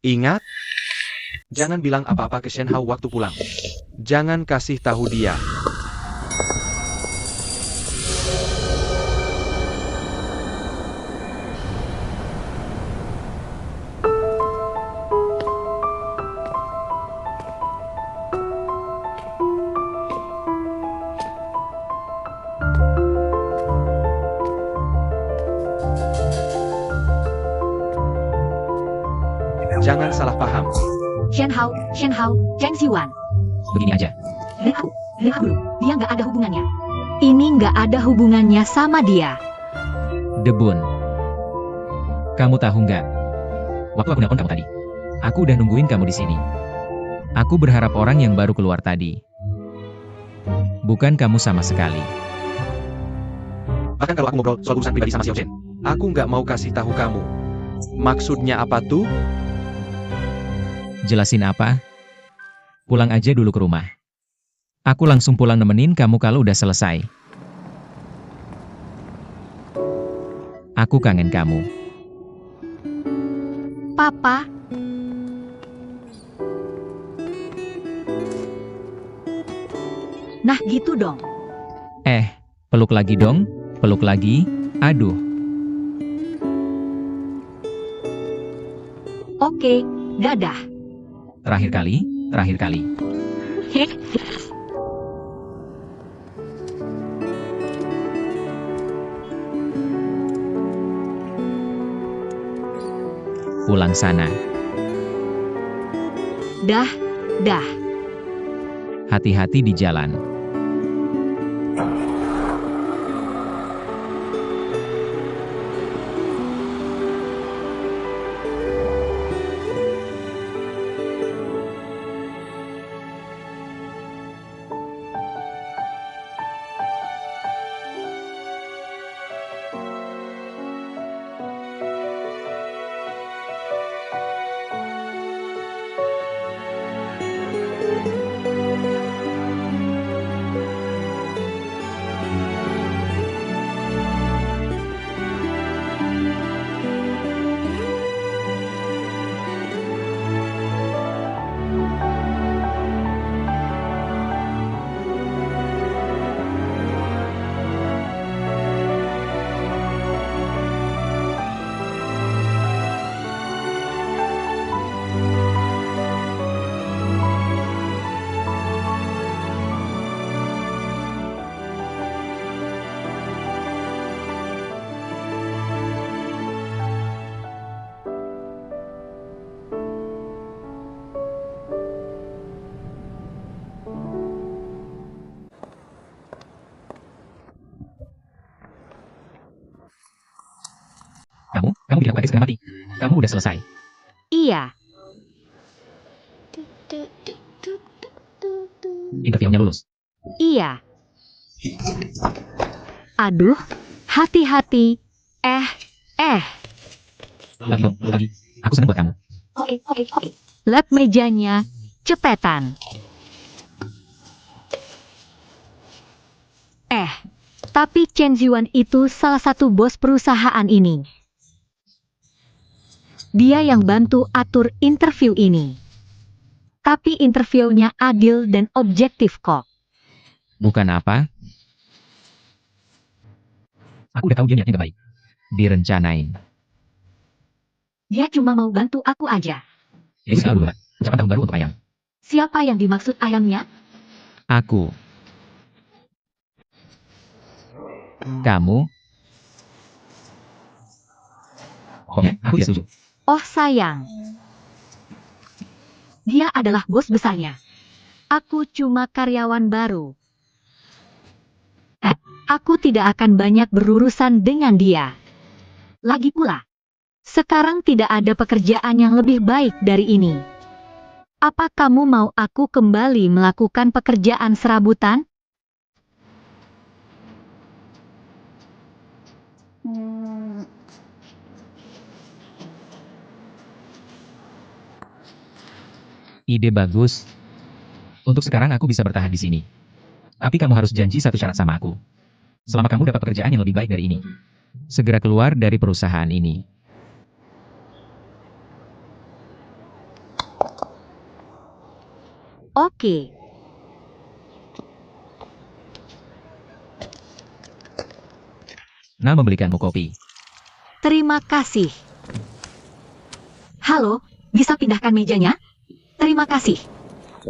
Ingat, jangan bilang apa-apa ke Shen Hao waktu pulang. Jangan kasih tahu dia. Jangan salah paham. Shen Hao, Cheng Siwan. Begini aja. Dengar dulu, dia nggak ada hubungannya. Ini nggak ada hubungannya sama dia. Debun. Kamu tahu nggak? Waktu aku nelpon kamu tadi, aku udah nungguin kamu di sini. Aku berharap orang yang baru keluar tadi. Bukan kamu sama sekali. Bahkan kalau aku ngobrol soal urusan pribadi sama Xiao Chen, aku nggak mau kasih tahu kamu. Maksudnya apa tuh? Jelasin apa? Pulang aja dulu ke rumah. Aku langsung pulang nemenin kamu kalau udah selesai. Aku kangen kamu. Papa, nah gitu dong. Peluk lagi dong, peluk lagi. Aduh, Oke, dadah. terakhir kali, terakhir kali. Pulang sana. Dah. Hati-hati di jalan. Kamu tidak pakai setengah mati. Kamu udah selesai. Iya. Interviewnya lulus. Iya. Aduh, hati-hati. Lagi. Aku seneng buat kamu. Oke. Lap mejanya, cepetan. Tapi Chen Ziwan itu salah satu bos perusahaan ini. Dia yang bantu atur interview ini. Tapi interviewnya adil dan objektif kok. Bukan apa? Aku udah tahu dia niatnya gak baik. Direncanain. Dia cuma mau bantu aku aja. Ya udah dulu lah. Ucapan tahun baru untuk ayam. Siapa yang dimaksud ayamnya? Aku. Kamu? Pokoknya, aku tidak setuju. Oh sayang. Dia adalah bos besarnya. Aku cuma karyawan baru. Aku tidak akan banyak berurusan dengan dia. Lagi pula, sekarang tidak ada pekerjaan yang lebih baik dari ini. Apa kamu mau aku kembali melakukan pekerjaan serabutan? Ide bagus. Untuk sekarang aku bisa bertahan di sini. Tapi kamu harus janji satu syarat sama aku. Selama kamu dapat pekerjaan yang lebih baik dari ini. Segera keluar dari perusahaan ini. Oke. Nah, membelikanmu kopi. Terima kasih. Halo, bisa pindahkan mejanya? Terima kasih.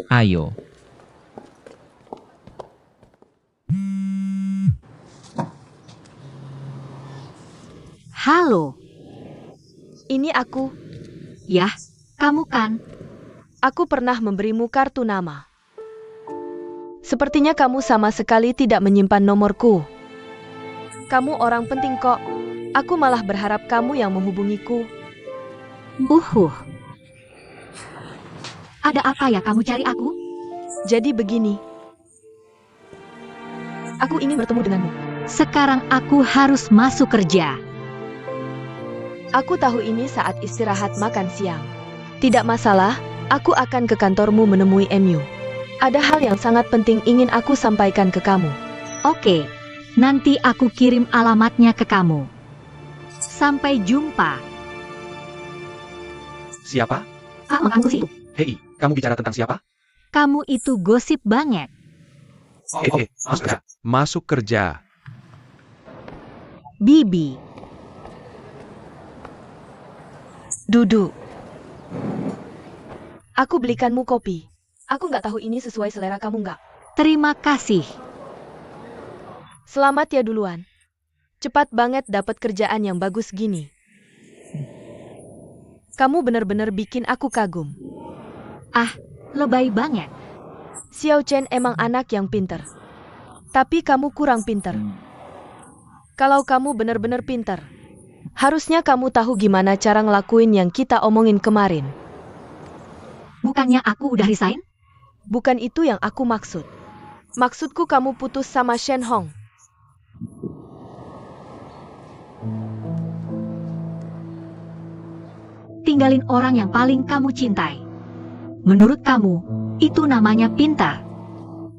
Ayo. Halo. Ini aku. Yah, kamu kan? Aku pernah memberimu kartu nama. Sepertinya kamu sama sekali tidak menyimpan nomorku. Kamu orang penting kok. Aku malah berharap kamu yang menghubungiku. Ada apa ya kamu cari aku? Jadi begini. Aku ingin bertemu denganmu. Sekarang aku harus masuk kerja. Aku tahu ini saat istirahat makan siang. Tidak masalah, aku akan ke kantormu menemui MU. Ada hal yang sangat penting ingin aku sampaikan ke kamu. Oke, nanti aku kirim alamatnya ke kamu. Sampai jumpa. Siapa? Mengganggu sih. Hei, kamu bicara tentang siapa? Kamu itu gosip banget. Masuk kerja. Masuk kerja. Bibi. Duduk. Aku belikanmu kopi. Aku nggak tahu ini sesuai selera kamu nggak. Terima kasih. Selamat ya duluan. Cepat banget dapat kerjaan yang bagus gini. Kamu benar-benar bikin aku kagum. Lebay banget. Xiao Chen emang anak yang pinter. Tapi kamu kurang pinter. Kalau kamu benar-benar pinter, harusnya kamu tahu gimana cara ngelakuin yang kita omongin kemarin. Bukannya aku udah resign? Bukan itu yang aku maksud. Maksudku kamu putus sama Shen Hong. Tinggalin orang yang paling kamu cintai. Menurut kamu, itu namanya pintar.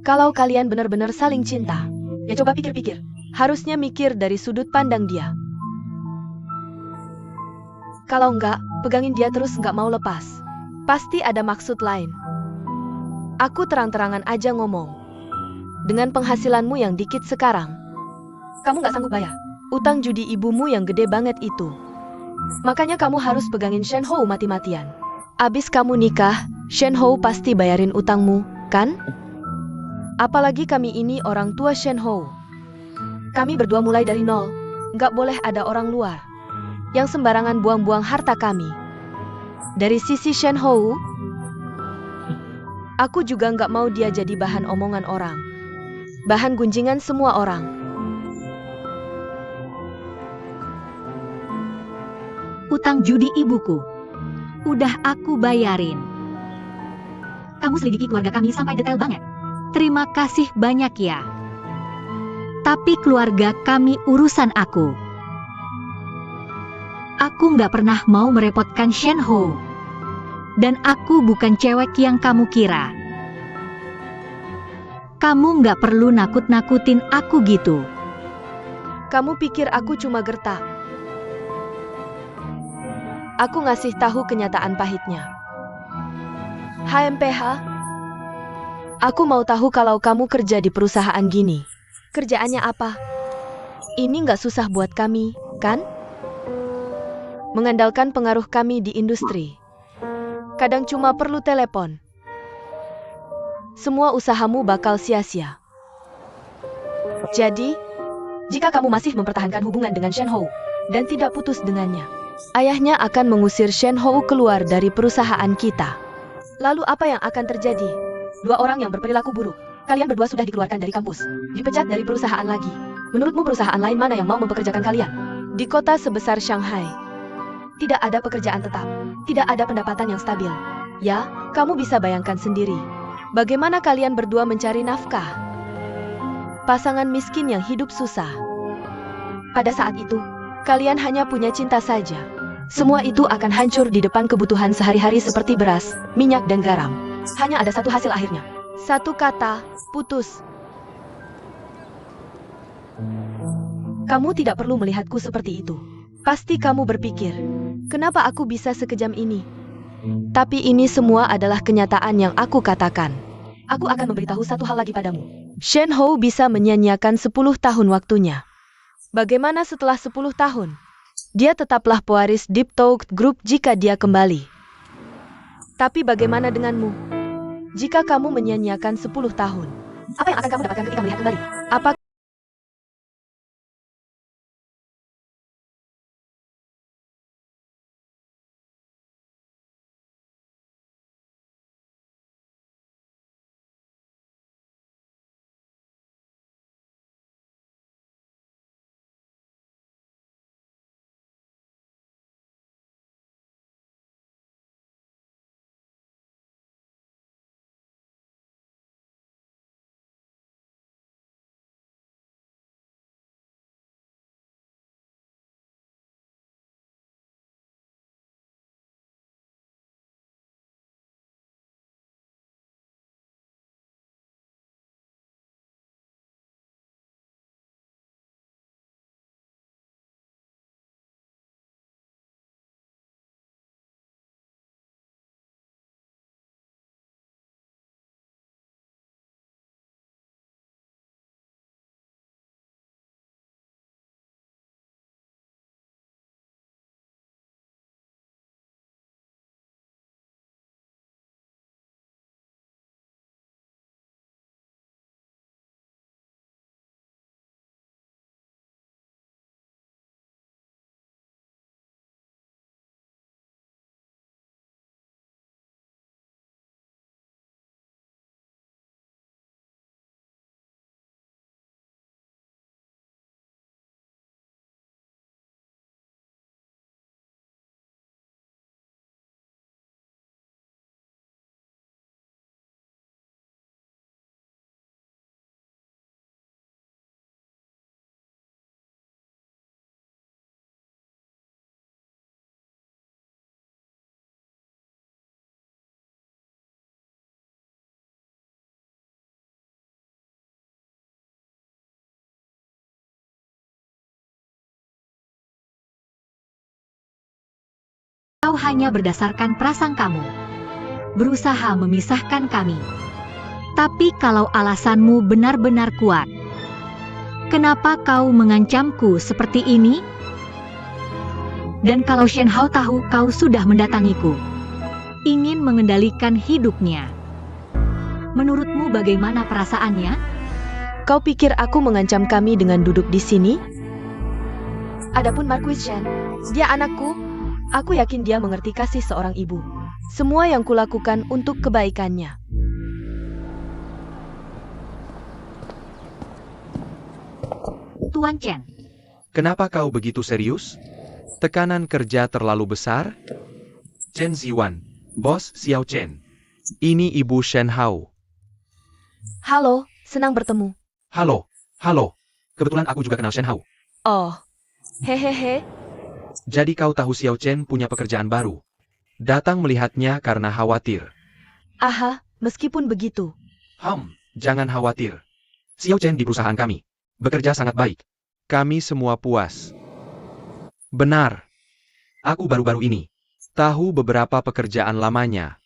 Kalau kalian benar-benar saling cinta, ya coba pikir-pikir. Harusnya mikir dari sudut pandang dia. Kalau enggak, pegangin dia terus enggak mau lepas. Pasti ada maksud lain. Aku terang-terangan aja ngomong. Dengan penghasilanmu yang dikit sekarang, kamu nggak sanggup bayar utang judi ibumu yang gede banget itu. Makanya kamu harus pegangin Shen Hou mati-matian. Abis kamu nikah, Shen Hou pasti bayarin utangmu, kan? Apalagi kami ini orang tua Shen Hou. Kami berdua mulai dari nol. Nggak boleh ada orang luar yang sembarangan buang-buang harta kami. Dari sisi Shen Hou, aku juga nggak mau dia jadi bahan omongan orang. Bahan gunjingan semua orang. Utang judi ibuku. Udah aku bayarin. Kamu selidiki keluarga kami sampai detail banget. Terima kasih banyak ya. Tapi keluarga kami urusan aku. Aku nggak pernah mau merepotkan Shen Hou. Dan aku bukan cewek yang kamu kira. Kamu nggak perlu nakut-nakutin aku gitu. Kamu pikir aku cuma gertak? Aku ngasih tahu kenyataan pahitnya. HMPH, aku mau tahu kalau kamu kerja di perusahaan gini. Kerjaannya apa? Ini nggak susah buat kami, kan? Mengandalkan pengaruh kami di industri. Kadang cuma perlu telepon. Semua usahamu bakal sia-sia. Jadi, jika kamu masih mempertahankan hubungan dengan Shen Hou dan tidak putus dengannya, ayahnya akan mengusir Shen Hou keluar dari perusahaan kita. Lalu apa yang akan terjadi? Dua orang yang berperilaku buruk. Kalian berdua sudah dikeluarkan dari kampus, dipecat dari perusahaan lagi. Menurutmu perusahaan lain mana yang mau mempekerjakan kalian? Di kota sebesar Shanghai, tidak ada pekerjaan tetap, tidak ada pendapatan yang stabil. Ya, kamu bisa bayangkan sendiri. Bagaimana kalian berdua mencari nafkah? Pasangan miskin yang hidup susah. Pada saat itu, kalian hanya punya cinta saja. Semua itu akan hancur di depan kebutuhan sehari-hari seperti beras, minyak, dan garam. Hanya ada satu hasil akhirnya. Satu kata, putus. Kamu tidak perlu melihatku seperti itu. Pasti kamu berpikir, kenapa aku bisa sekejam ini? Tapi ini semua adalah kenyataan yang aku katakan. Aku akan memberitahu satu hal lagi padamu. Shen Hou bisa menyia-nyiakan 10 tahun waktunya. Bagaimana setelah 10 tahun? Dia tetaplah pewaris Deep Talk Group jika dia kembali. Tapi bagaimana denganmu? Jika kamu menyia-nyiakan 10 tahun, apa yang akan kamu dapatkan ketika melihat kembali? Apa Kau hanya berdasarkan prasangkamu berusaha memisahkan kami. Tapi kalau alasanmu benar-benar kuat, kenapa kau mengancamku seperti ini? Dan kalau Shen Hao tahu kau sudah mendatangiku, ingin mengendalikan hidupnya, menurutmu bagaimana perasaannya? kau pikir aku mengancam kami dengan duduk di sini? Adapun Marquis Shen, dia anakku. Aku yakin dia mengerti kasih seorang ibu. Semua yang kulakukan untuk kebaikannya. Tuan Chen, Kenapa kau begitu serius? Tekanan kerja terlalu besar? Chen Ziwan, Bos Xiao Chen. Ini Ibu Shen Hao. Halo, senang bertemu. Halo, halo. Kebetulan aku juga kenal Shen Hao. Oh, hehehe. Jadi kau tahu Xiao Chen punya pekerjaan baru. Datang melihatnya karena khawatir. Aha, meskipun begitu. Jangan khawatir. Xiao Chen di perusahaan kami. Bekerja sangat baik. Kami semua puas. Benar. Aku baru-baru ini tahu beberapa pekerjaan lamanya.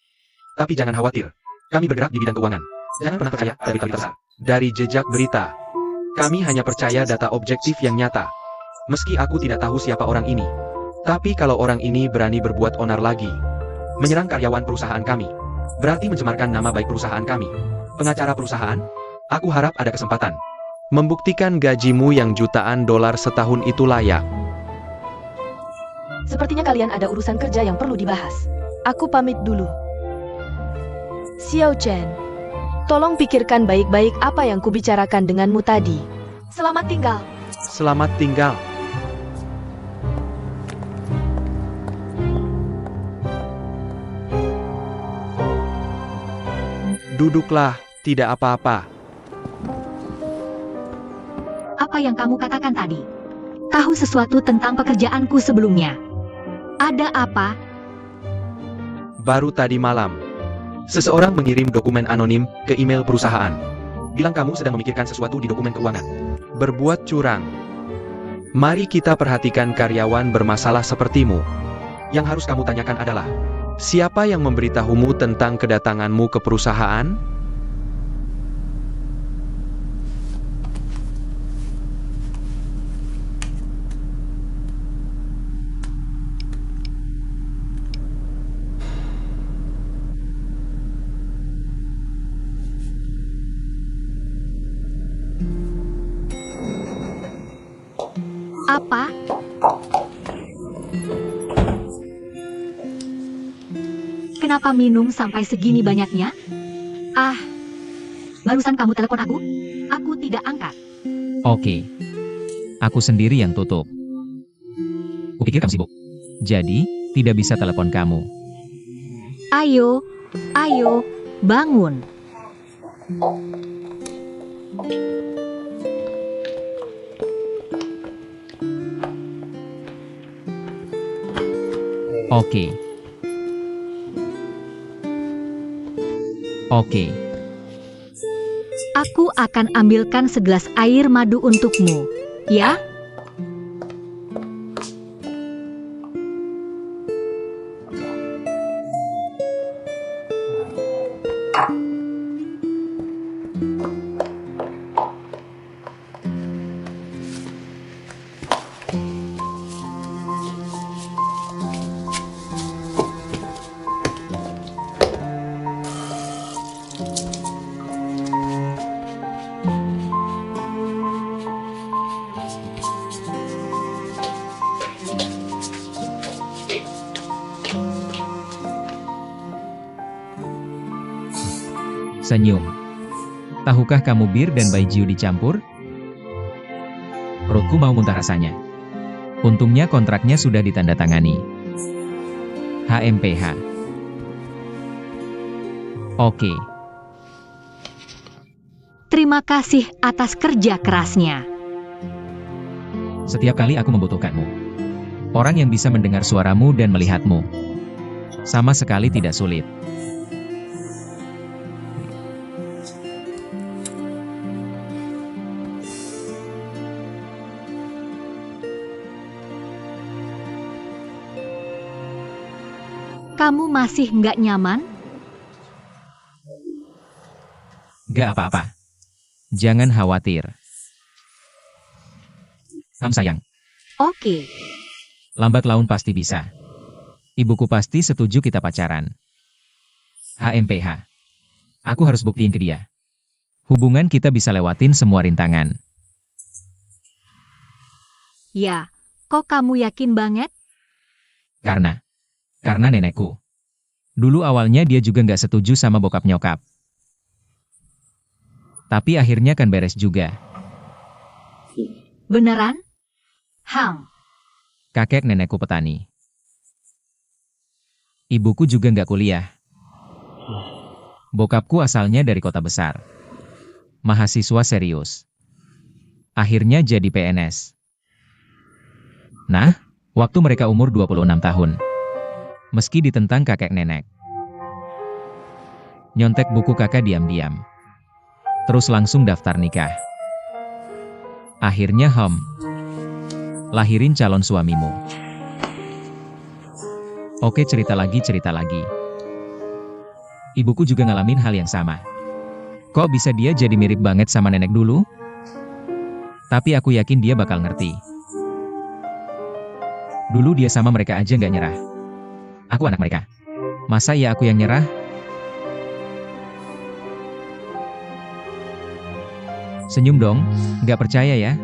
Tapi jangan khawatir. Kami bergerak di bidang keuangan. Jangan pernah percaya dari berita. Dari jejak berita. Kami hanya percaya data objektif yang nyata. Meski aku tidak tahu siapa orang ini. Tapi kalau orang ini berani berbuat onar lagi, menyerang karyawan perusahaan kami, berarti mencemarkan nama baik perusahaan kami. Pengacara perusahaan, aku harap ada kesempatan membuktikan gajimu yang jutaan dolar setahun itu layak. Sepertinya kalian ada urusan kerja yang perlu dibahas. Aku pamit dulu. Xiao Chen, tolong pikirkan baik-baik apa yang kubicarakan denganmu tadi. Selamat tinggal. Selamat tinggal. Duduklah, tidak apa-apa. apa yang kamu katakan tadi? Tahu sesuatu tentang pekerjaanku sebelumnya? Ada apa? Baru tadi malam, seseorang mengirim dokumen anonim ke email perusahaan. Bilang kamu sedang memikirkan sesuatu di dokumen keuangan. Berbuat curang. Mari kita perhatikan karyawan bermasalah sepertimu. Yang harus kamu tanyakan adalah, siapa yang memberitahumu tentang kedatanganmu ke perusahaan? Apa? Kenapa minum sampai segini banyaknya? Ah, barusan kamu telepon aku? Aku tidak angkat. Oke. Aku sendiri yang tutup. Kupikir kamu sibuk. Jadi, tidak bisa telepon kamu. Ayo, ayo, bangun. Oke. Oke. Aku akan ambilkan segelas air madu untukmu, ya? Senyum. Tahukah kamu bir dan baijiu dicampur? Perutku mau muntah rasanya. Untungnya kontraknya sudah ditandatangani. HMPH. Oke. Terima kasih atas kerja kerasnya. Setiap kali aku membutuhkanmu. Orang yang bisa mendengar suaramu dan melihatmu. Sama sekali tidak sulit. Kamu masih nggak nyaman? Gak apa-apa. Jangan khawatir. Sayang. Oke. Lambat laun pasti bisa. Ibuku pasti setuju kita pacaran. HMPH. Aku harus buktiin ke dia. Hubungan kita bisa lewatin semua rintangan. Ya, kok kamu yakin banget? Karena nenekku. Dulu awalnya dia juga nggak setuju sama bokap nyokap. Tapi akhirnya kan beres juga. Beneran? Kakek nenekku petani. Ibuku juga nggak kuliah. Bokapku asalnya dari kota besar. Mahasiswa serius. Akhirnya jadi PNS. Nah, waktu mereka umur 26 tahun. Meski ditentang kakek nenek. Nyontek buku kakak diam-diam. Terus langsung daftar nikah. Akhirnya lahirin calon suamimu. Oke, cerita lagi. Ibuku juga ngalamin hal yang sama. Kok bisa dia jadi mirip banget sama nenek dulu? Tapi aku yakin dia bakal ngerti. Dulu dia sama mereka aja nggak nyerah. Aku anak mereka. Masa ya aku yang nyerah? Senyum dong, nggak percaya ya?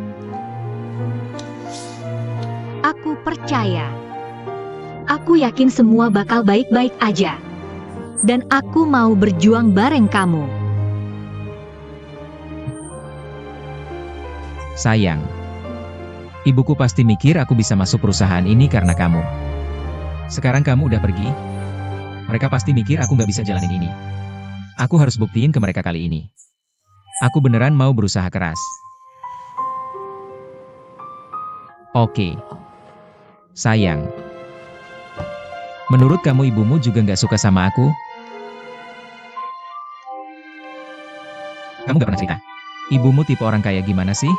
Aku percaya. Aku yakin semua bakal baik-baik aja. Dan aku mau berjuang bareng kamu. Sayang. Ibuku pasti mikir aku bisa masuk perusahaan ini karena kamu. Sekarang kamu udah pergi. Mereka pasti mikir aku nggak bisa jalanin ini. Aku harus buktiin ke mereka kali ini. Aku beneran mau berusaha keras. Oke. Sayang. Menurut kamu ibumu juga nggak suka sama aku? Kamu nggak pernah cerita. Ibumu tipe orang kayak gimana sih?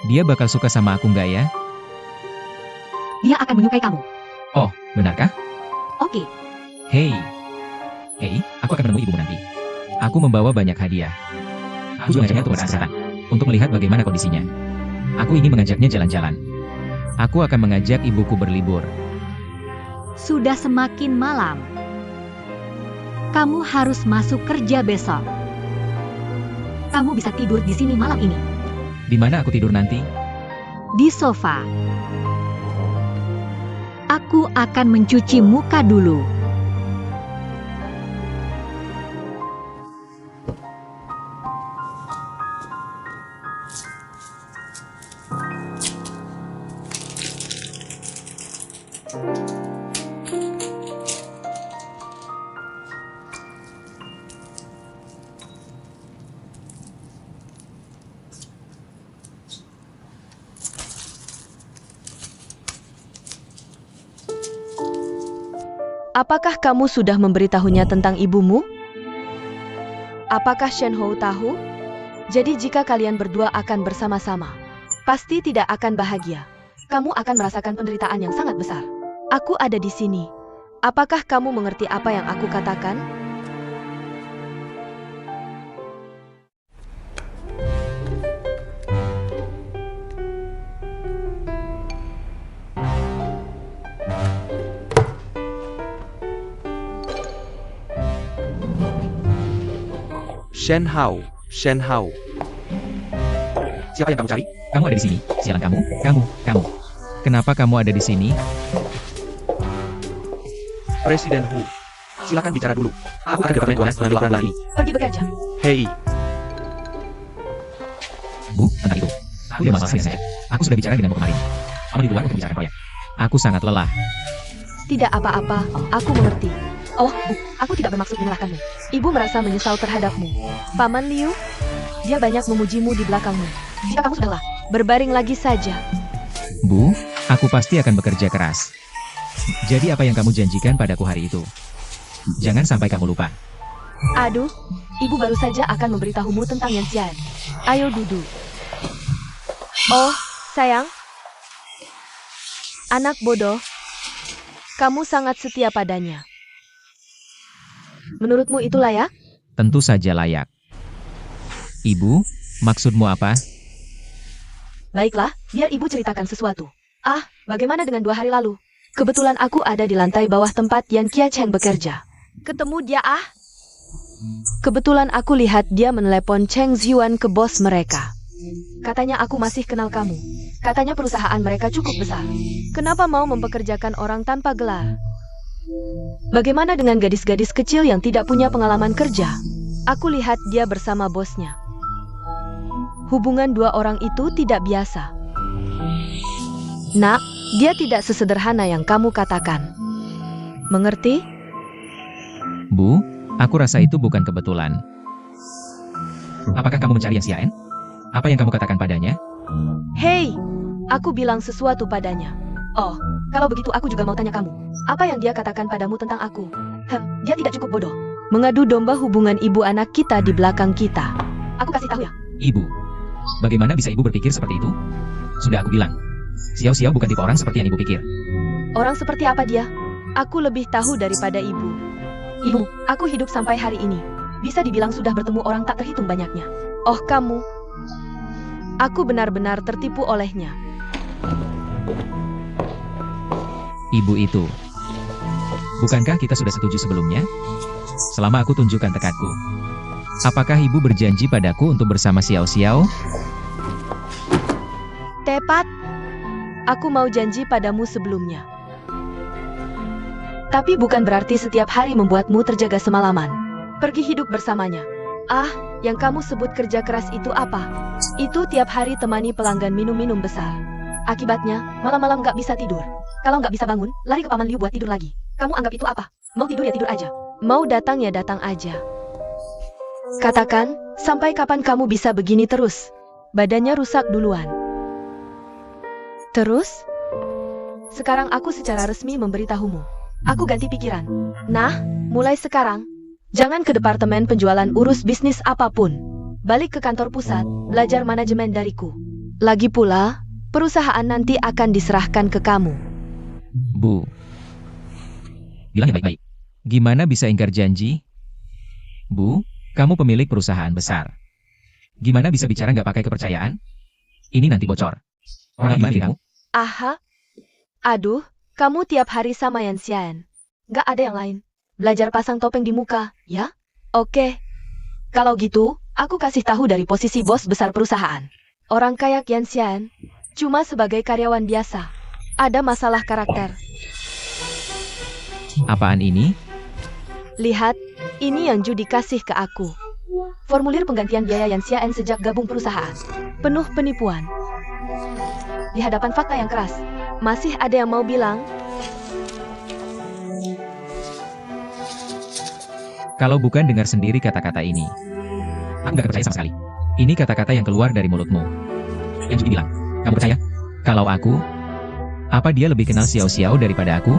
Dia bakal suka sama aku nggak ya? Dia akan menyukai kamu. Oh, benarkah? Oke. Hei, aku akan menemui ibumu nanti. Aku membawa banyak hadiah. Aku juga mengajaknya untuk berkesehatan, untuk melihat bagaimana kondisinya. Aku ingin mengajaknya jalan-jalan. Aku akan mengajak ibuku berlibur. Sudah semakin malam. Kamu harus masuk kerja besok. Kamu bisa tidur di sini malam ini. Di mana aku tidur nanti? Di sofa. Aku akan mencuci muka dulu. Apakah kamu sudah memberitahunya tentang ibumu? Apakah Shenhou tahu? Jadi jika kalian berdua akan bersama-sama, pasti tidak akan bahagia. Kamu akan merasakan penderitaan yang sangat besar. Aku ada di sini. Apakah kamu mengerti apa yang aku katakan? Shenhou, Shenhou. Siapa yang kamu cari? Kamu ada di sini. Sialan kamu. Kamu. Kenapa kamu ada di sini? Presiden Hu. Silakan bicara dulu. Aku akan ke Departemen Keuangan mengambil laporan ini. Pergi bekerja. Hei, Bu, tentang itu. Aku tidak masalah dengan saya. Aku sudah bicara denganmu kemarin. Kamu di luar untuk bicara proyek. Aku sangat lelah. Tidak apa-apa, aku mengerti. Oh, Bu, aku tidak bermaksud menyalahkanmu. Ibu merasa menyesal terhadapmu. Paman Liu, dia banyak memujimu di belakangmu. Jika kamu sudah lelah, berbaring lagi saja. Bu, aku pasti akan bekerja keras. Jadi apa yang kamu janjikan padaku hari itu? Jangan sampai kamu lupa. Aduh, ibu baru saja akan memberitahumu tentang Yan Xian. Ayo duduk. Oh, sayang. Anak bodoh. Kamu sangat setia padanya. Menurutmu itu layak? Tentu saja layak. Ibu, maksudmu apa? Baiklah, biar ibu ceritakan sesuatu. Ah, bagaimana dengan 2 hari lalu? Kebetulan aku ada di lantai bawah tempat Yan Qiacheng bekerja. Ketemu dia Kebetulan aku lihat dia menelepon Cheng Ziyuan ke bos mereka. Katanya aku masih kenal kamu. Katanya perusahaan mereka cukup besar. Kenapa mau mempekerjakan orang tanpa gelar? Bagaimana dengan gadis-gadis kecil yang tidak punya pengalaman kerja? Aku lihat dia bersama bosnya. Hubungan 2 orang itu tidak biasa. Nak, dia tidak sesederhana yang kamu katakan. Mengerti? Bu, aku rasa itu bukan kebetulan. Apakah kamu mencari Yan Xian? Apa yang kamu katakan padanya? Hei, aku bilang sesuatu padanya. Oh, kalau begitu aku juga mau tanya kamu. Apa yang dia katakan padamu tentang aku? Dia tidak cukup bodoh. Mengadu domba hubungan ibu anak kita di belakang kita. Aku kasih tahu ya. Ibu, bagaimana bisa ibu berpikir seperti itu? Sudah aku bilang, Xiao Xiao bukan tipe orang seperti yang ibu pikir. Orang seperti apa dia? Aku lebih tahu daripada ibu. Ibu, aku hidup sampai hari ini. Bisa dibilang sudah bertemu orang tak terhitung banyaknya. Oh kamu. Aku benar-benar tertipu olehnya. Ibu itu. Bukankah kita sudah setuju sebelumnya? Selama aku tunjukkan tekadku. Apakah ibu berjanji padaku untuk bersama Xiao Xiao? Tepat. Aku mau janji padamu sebelumnya. Tapi bukan berarti setiap hari membuatmu terjaga semalaman. Pergi hidup bersamanya. Ah, yang kamu sebut kerja keras itu apa? Itu tiap hari temani pelanggan minum-minum besar. Akibatnya, malam-malam nggak bisa tidur. Kalau nggak bisa bangun, lari ke Paman Liu buat tidur lagi. Kamu anggap itu apa? Mau tidur ya tidur aja. Mau datang ya datang aja. Katakan, sampai kapan kamu bisa begini terus? Badannya rusak duluan. Terus? Sekarang aku secara resmi memberitahumu. Aku ganti pikiran. Nah, mulai sekarang, jangan ke departemen penjualan urus bisnis apapun. Balik ke kantor pusat, belajar manajemen dariku. Lagi pula, perusahaan nanti akan diserahkan ke kamu. Bu, bilang yang baik-baik. Gimana bisa ingkar janji? Bu, kamu pemilik perusahaan besar. Gimana bisa bicara nggak pakai kepercayaan? Ini nanti bocor. Orang gimana diri kamu? Aha. Aduh, kamu tiap hari sama Yan Xian. Nggak ada yang lain. Belajar pasang topeng di muka, ya? Oke. Kalau gitu, aku kasih tahu dari posisi bos besar perusahaan. Orang kaya Qian Xian, cuma sebagai karyawan biasa. Ada masalah karakter. Apaan ini? Lihat, ini yang Ju dikasih ke aku. Formulir penggantian biaya Yan Xian sejak gabung perusahaan. Penuh penipuan. Di hadapan fakta yang keras, masih ada yang mau bilang, Kalau bukan dengar sendiri kata-kata ini, aku gak percaya sama sekali. Ini kata-kata yang keluar dari mulutmu. Yang Judy bilang, kamu percaya? Kalau aku, apa dia lebih kenal Xiao Xiao daripada aku?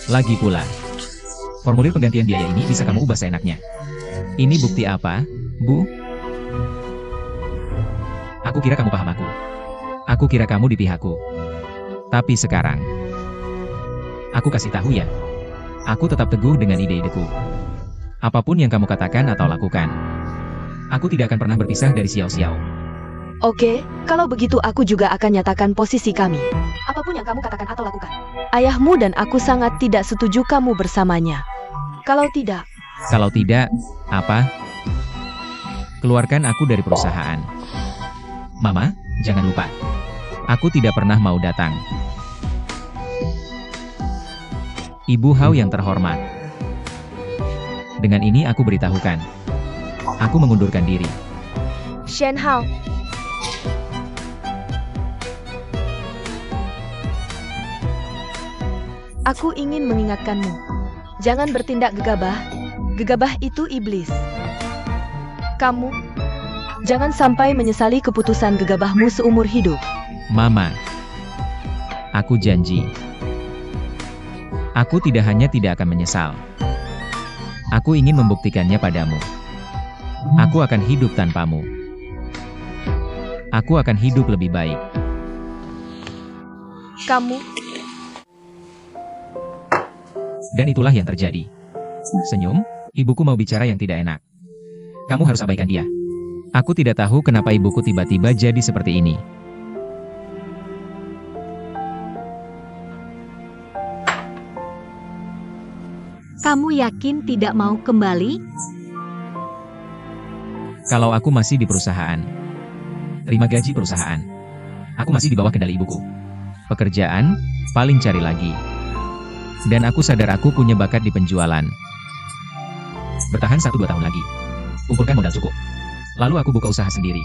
Lagi pula, formulir penggantian biaya ini bisa kamu ubah seenaknya. Ini bukti apa, Bu? Aku kira kamu paham aku. Aku kira kamu di pihakku. Tapi sekarang, aku kasih tahu ya. Aku tetap teguh dengan ide-ideku. Apapun yang kamu katakan atau lakukan, aku tidak akan pernah berpisah dari Xiao Xiao. oke, kalau begitu aku juga akan nyatakan posisi kami. Apapun yang kamu katakan atau lakukan, ayahmu dan aku sangat tidak setuju kamu bersamanya. Kalau tidak, Kalau tidak, apa? Keluarkan aku dari perusahaan. Mama, jangan lupa. Aku tidak pernah mau datang. Ibu Hao yang terhormat. Dengan ini aku beritahukan. Aku mengundurkan diri. Shen Hao, aku ingin mengingatkanmu. Jangan bertindak gegabah. Gegabah itu iblis. Kamu, jangan sampai menyesali keputusan gegabahmu seumur hidup. Mama. Aku janji. Aku tidak hanya tidak akan menyesal. Aku ingin membuktikannya padamu. Aku akan hidup tanpamu. Aku akan hidup lebih baik. Kamu, Dan itulah yang terjadi. Senyum, ibuku mau bicara yang tidak enak. Kamu harus abaikan dia. Aku tidak tahu kenapa ibuku tiba-tiba jadi seperti ini. Kamu yakin tidak mau kembali? Kalau aku masih di perusahaan, terima gaji perusahaan. Aku masih di bawah kendali ibuku. Pekerjaan, paling cari lagi. Dan aku sadar aku punya bakat di penjualan. Bertahan 1-2 tahun lagi. Kumpulkan modal cukup. Lalu aku buka usaha sendiri.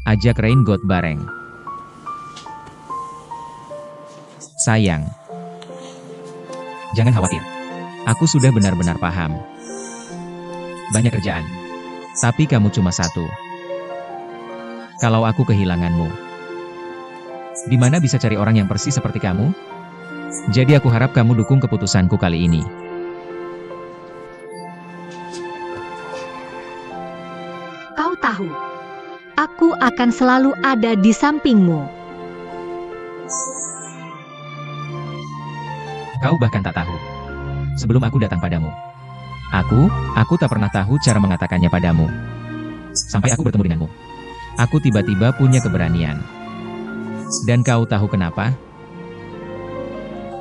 Ajak Rain God bareng. Sayang. Jangan khawatir. Aku sudah benar-benar paham. Banyak kerjaan. Tapi kamu cuma satu. Kalau aku kehilanganmu, di mana bisa cari orang yang persis seperti kamu? Jadi aku harap kamu dukung keputusanku kali ini. Kau tahu, aku akan selalu ada di sampingmu. Kau bahkan tak tahu. Sebelum aku datang padamu. Aku tak pernah tahu cara mengatakannya padamu. Sampai aku bertemu denganmu. Aku tiba-tiba punya keberanian. Dan kau tahu kenapa?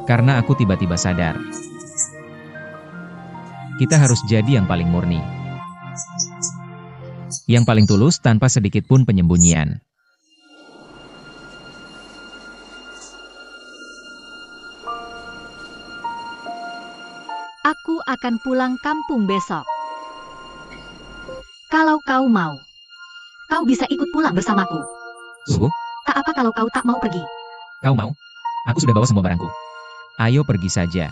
Karena aku tiba-tiba sadar. Kita harus jadi yang paling murni. Yang paling tulus tanpa sedikit pun penyembunyian. Aku akan pulang kampung besok. Kalau kau mau, kau bisa ikut pulang bersamaku. Sungguh? Tak apa kalau kau tak mau pergi. Kau mau? Aku sudah bawa semua barangku. Ayo pergi saja.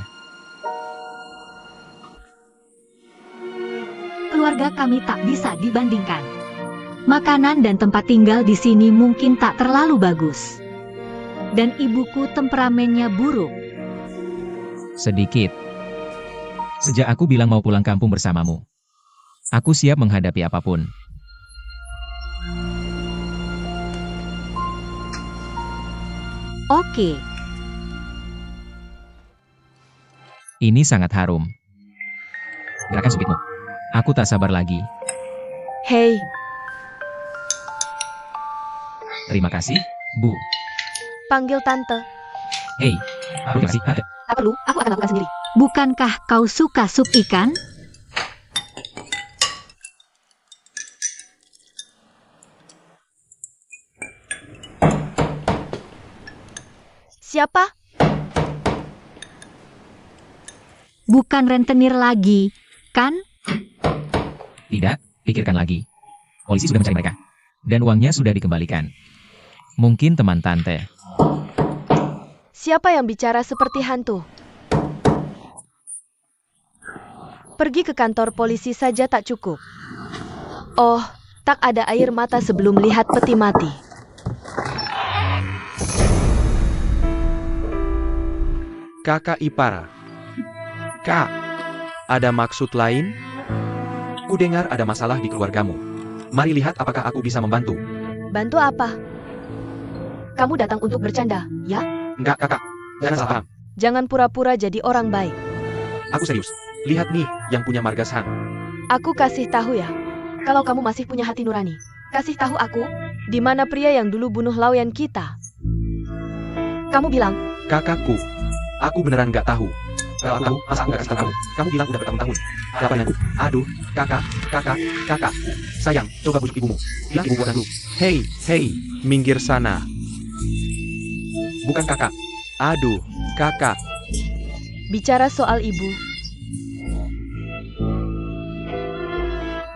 Keluarga kami tak bisa dibandingkan. Makanan dan tempat tinggal di sini mungkin tak terlalu bagus. Dan ibuku temperamennya buruk. Sedikit. Sejak aku bilang mau pulang kampung bersamamu, aku siap menghadapi apapun. Oke, Ini sangat harum. Gerakan supitmu. Aku tak sabar lagi. hei, Terima kasih, Bu. panggil tante. Hei, terima kasih. Tak perlu, aku akan lakukan sendiri. bukankah kau suka sup ikan? Siapa? Bukan rentenir lagi, kan? Tidak, pikirkan lagi. Polisi sudah mencari mereka. Dan uangnya sudah dikembalikan. Mungkin teman tante. Siapa yang bicara seperti hantu? Pergi ke kantor polisi saja tak cukup. Oh, tak ada air mata sebelum lihat peti mati. Kakak ipar. Kak, ada maksud lain? Kudengar ada masalah di keluargamu. Mari lihat apakah aku bisa membantu. Bantu apa? Kamu datang untuk bercanda, ya? Enggak, kakak. Jangan salah paham. Jangan pura-pura jadi orang baik. Aku serius. Lihat nih, yang punya margas Han. Aku kasih tahu ya. Kalau kamu masih punya hati nurani, kasih tahu aku, di mana pria yang dulu bunuh Laoyan kita. Kamu bilang, Kakakku. Aku beneran nggak tahu. Kalau aku tahu, masa aku nggak kasih tahu kamu? Kamu bilang udah bertahun-tahun. Ada apa denganku? Aduh, kakak. Sayang, coba bujuk ibumu. Bilang ibu buatan dulu. Hei, minggir sana. Bukan kakak. Aduh, kakak. bicara soal ibu.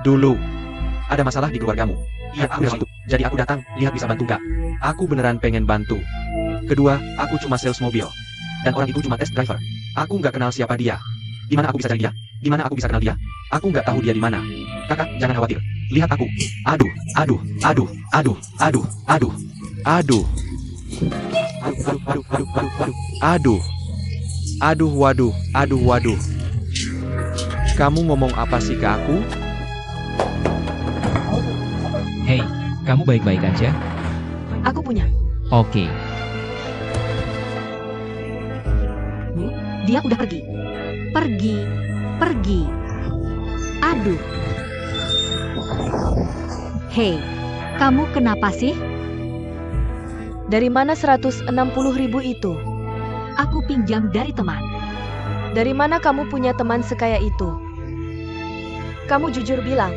Dulu, ada masalah di keluargamu. Iya, aku dari situ. Jadi aku datang, lihat bisa bantu nggak. Aku beneran pengen bantu. Kedua, aku cuma sales mobil. Dan orang itu cuma test driver. Aku nggak kenal siapa dia. Di mana aku bisa cari dia? Di mana aku bisa kenal dia? Aku nggak tahu dia di mana. Kakak, jangan khawatir. Lihat aku. Aduh. Waduh. Kamu ngomong apa sih ke aku? Hei, kamu baik-baik aja? Aku punya. Oke. Dia udah pergi. Pergi. Aduh. Hei, kamu kenapa sih? Dari mana 160.000 itu? Aku pinjam dari teman. Dari mana kamu punya teman sekaya itu? Kamu jujur bilang.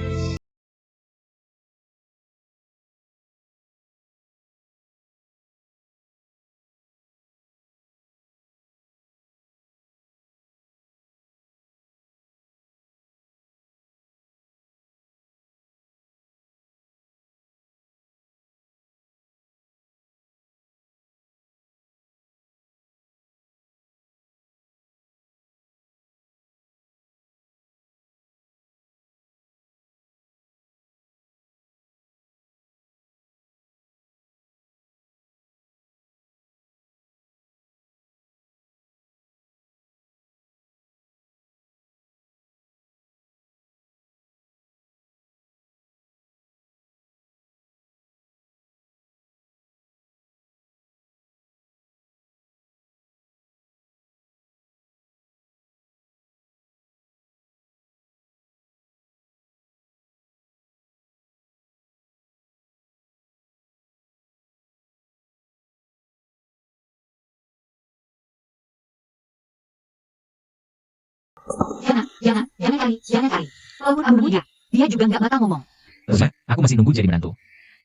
Jangan kali. Walaupun aku muda, dia juga nggak bakal ngomong. Teruslah, aku masih nunggu jadi menantu.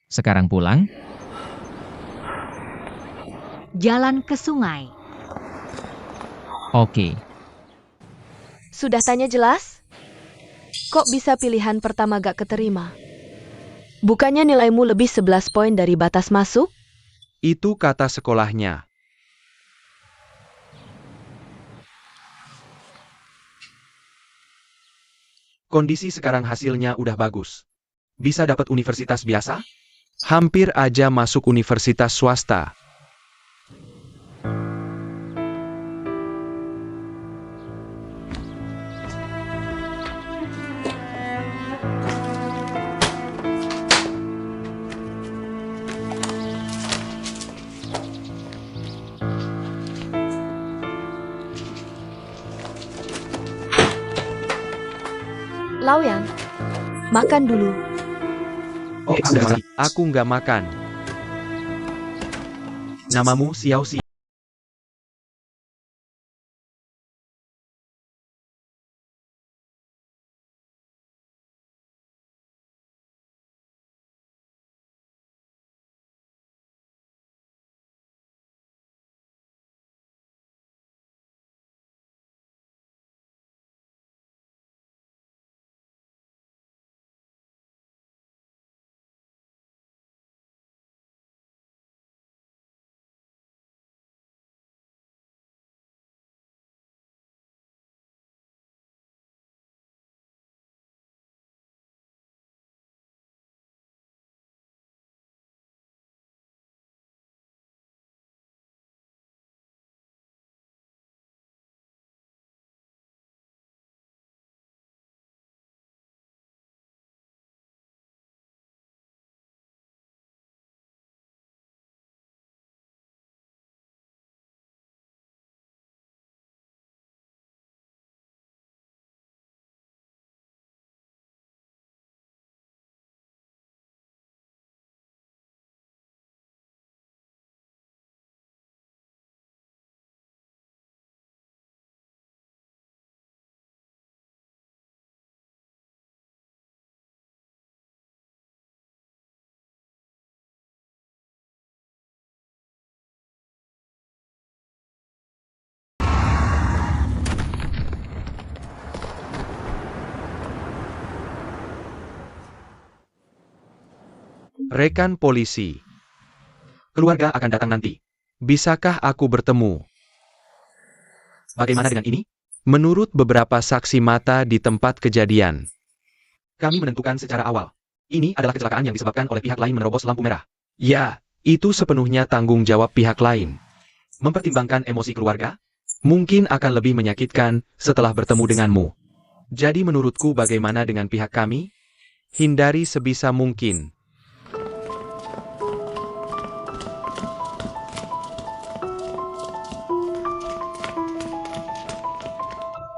Sekarang pulang. Jalan ke sungai. Oke. Sudah tanya jelas? Kok bisa pilihan pertama gak keterima? Bukannya nilaimu lebih 11 poin dari batas masuk? Itu kata sekolahnya. Kondisi sekarang hasilnya udah bagus. Bisa dapat universitas biasa? Hampir aja masuk universitas swasta. Laoyan, makan dulu. Aku nggak makan. Namamu Xiao Xi. Rekan polisi. Keluarga akan datang nanti. Bisakah aku bertemu? Bagaimana dengan ini? Menurut beberapa saksi mata di tempat kejadian, kami menentukan secara awal. Ini adalah kecelakaan yang disebabkan oleh pihak lain menerobos lampu merah. Ya, itu sepenuhnya tanggung jawab pihak lain. Mempertimbangkan emosi keluarga, mungkin akan lebih menyakitkan setelah bertemu denganmu. Jadi menurutku bagaimana dengan pihak kami? Hindari sebisa mungkin.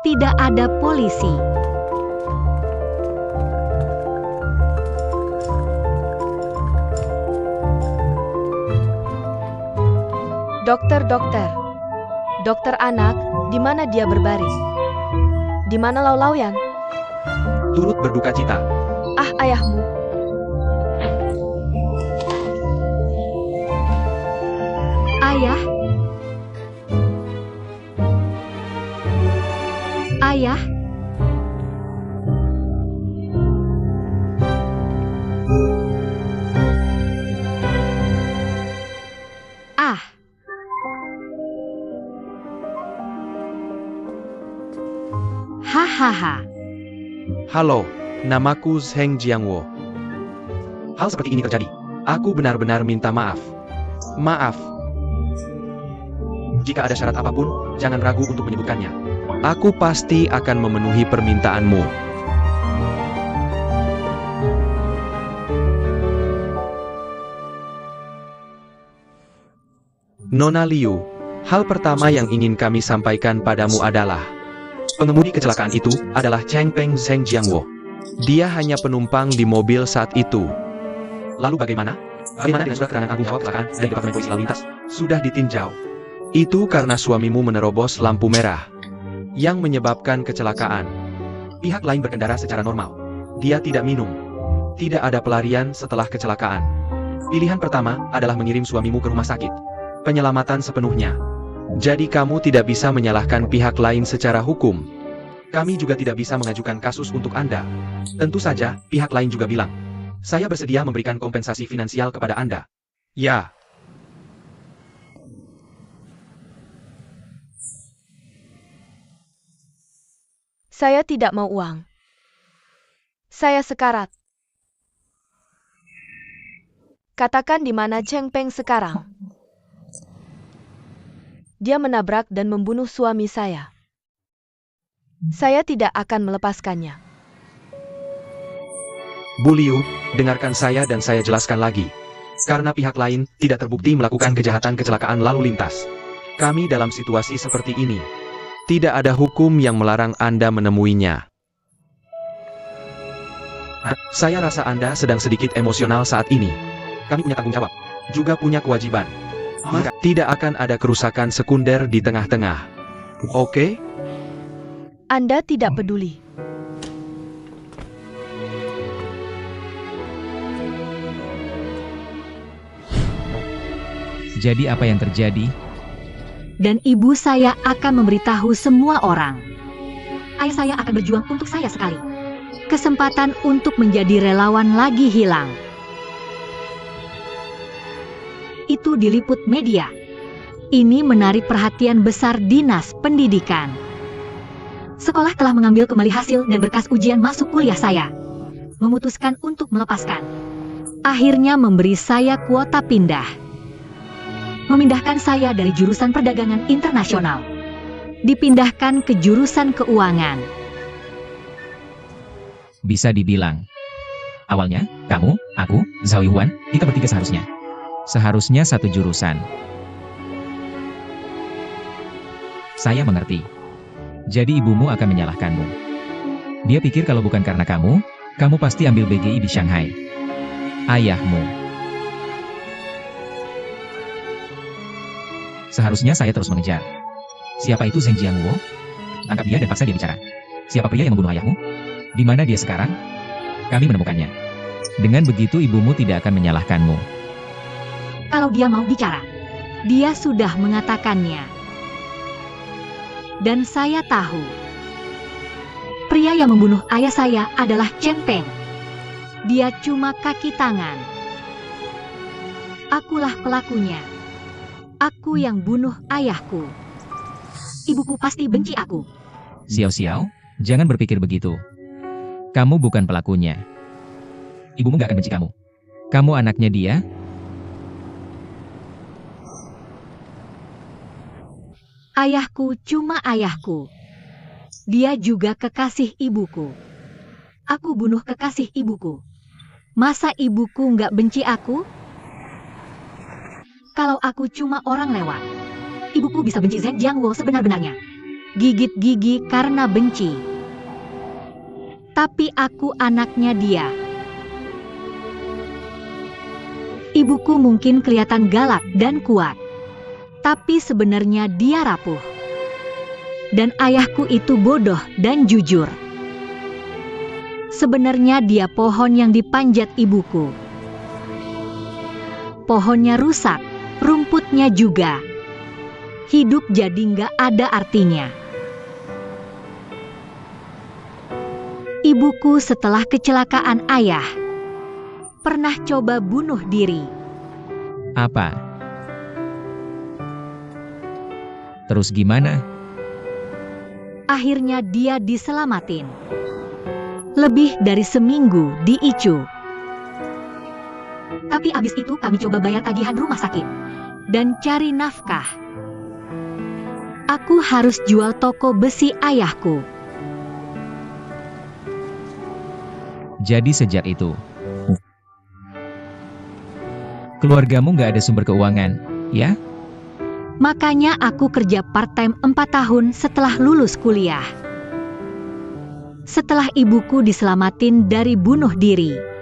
Tidak ada polisi. Dokter. Dokter anak, di mana dia berbaring? Di mana Lau Lauyan? Turut berduka cita. Ah, ayahmu. Ayah. Ayah. Ah. Hahaha. Halo, namaku Zheng Jiangwo. Hal seperti ini terjadi. Aku benar-benar minta maaf. Maaf. Jika ada syarat apapun, jangan ragu untuk menyebutkannya. Aku pasti akan memenuhi permintaanmu. Nona Liu, hal pertama yang ingin kami sampaikan padamu adalah pengemudi kecelakaan itu adalah Cheng Peng Zheng Jiangwo. Dia hanya penumpang di mobil saat itu. Lalu bagaimana? Bagaimana dengan surat keterangan tanggung jawab kecelakaan dari Departemen Polisi Lalu Lintas? Sudah ditinjau. Itu karena suamimu menerobos lampu merah yang menyebabkan kecelakaan. Pihak lain berkendara secara normal. Dia tidak minum. Tidak ada pelarian setelah kecelakaan. Pilihan pertama adalah mengirim suamimu ke rumah sakit. Penyelamatan sepenuhnya. Jadi kamu tidak bisa menyalahkan pihak lain secara hukum. Kami juga tidak bisa mengajukan kasus untuk Anda. Tentu saja, pihak lain juga bilang, saya bersedia memberikan kompensasi finansial kepada Anda. Ya. Saya tidak mau uang. Saya sekarat. Katakan di mana Cheng Peng sekarang. Dia menabrak dan membunuh suami saya. Saya tidak akan melepaskannya. Bu Liu, dengarkan saya dan saya jelaskan lagi. Karena pihak lain tidak terbukti melakukan kejahatan kecelakaan lalu lintas. Kami dalam situasi seperti ini. Tidak ada hukum yang melarang Anda menemuinya. Saya rasa Anda sedang sedikit emosional saat ini. Kami punya tanggung jawab, juga punya kewajiban. Maka tidak akan ada kerusakan sekunder di tengah-tengah. Oke? Anda tidak peduli. Jadi apa yang terjadi? Dan ibu saya akan memberitahu semua orang. Ayah saya akan berjuang untuk saya sekali. Kesempatan untuk menjadi relawan lagi hilang. Itu diliput media. Ini menarik perhatian besar Dinas Pendidikan. Sekolah telah mengambil kembali hasil dan berkas ujian masuk kuliah saya. Memutuskan untuk melepaskan. Akhirnya memberi saya kuota pindah. Memindahkan saya dari jurusan perdagangan internasional. Dipindahkan ke jurusan keuangan. Bisa dibilang. Awalnya, kamu, aku, Zhao Yuan, kita bertiga seharusnya satu jurusan. Saya mengerti. Jadi ibumu akan menyalahkanmu. Dia pikir kalau bukan karena kamu pasti ambil BGI di Shanghai. Ayahmu. Seharusnya saya terus mengejar. Siapa itu Zheng Jiangwo? Tangkap dia dan paksa dia bicara. Siapa pria yang membunuh ayahmu? Di mana dia sekarang? Kami menemukannya. Dengan begitu ibumu tidak akan menyalahkanmu. Kalau dia mau bicara, dia sudah mengatakannya. Dan saya tahu. Pria yang membunuh ayah saya adalah Cheng Peng. Dia cuma kaki tangan. Akulah pelakunya. Aku yang bunuh ayahku. Ibuku pasti benci aku. Xiao Xiao, jangan berpikir begitu. Kamu bukan pelakunya. Ibumu gak akan benci kamu. Kamu anaknya dia. Ayahku cuma ayahku. Dia juga kekasih ibuku. Aku bunuh kekasih ibuku. Masa ibuku nggak benci aku? Kalau aku cuma orang lewat, ibuku bisa benci Zheng Jiangwo sebenar-benarnya. Gigit gigi karena benci. Tapi aku anaknya dia. Ibuku mungkin kelihatan galak dan kuat. Tapi sebenarnya dia rapuh. Dan ayahku itu bodoh dan jujur. Sebenarnya dia pohon yang dipanjat ibuku. Pohonnya rusak, rumputnya juga. Hidup jadi nggak ada artinya. Ibuku setelah kecelakaan ayah pernah coba bunuh diri. Apa? Terus gimana? Akhirnya dia diselamatin. Lebih dari seminggu di ICU. Tapi abis itu kami coba bayar tagihan rumah sakit. Dan cari nafkah. Aku harus jual toko besi ayahku. Jadi sejak itu, keluargamu gak ada sumber keuangan, ya? Makanya aku kerja part-time 4 tahun setelah lulus kuliah. Setelah ibuku diselamatin dari bunuh diri.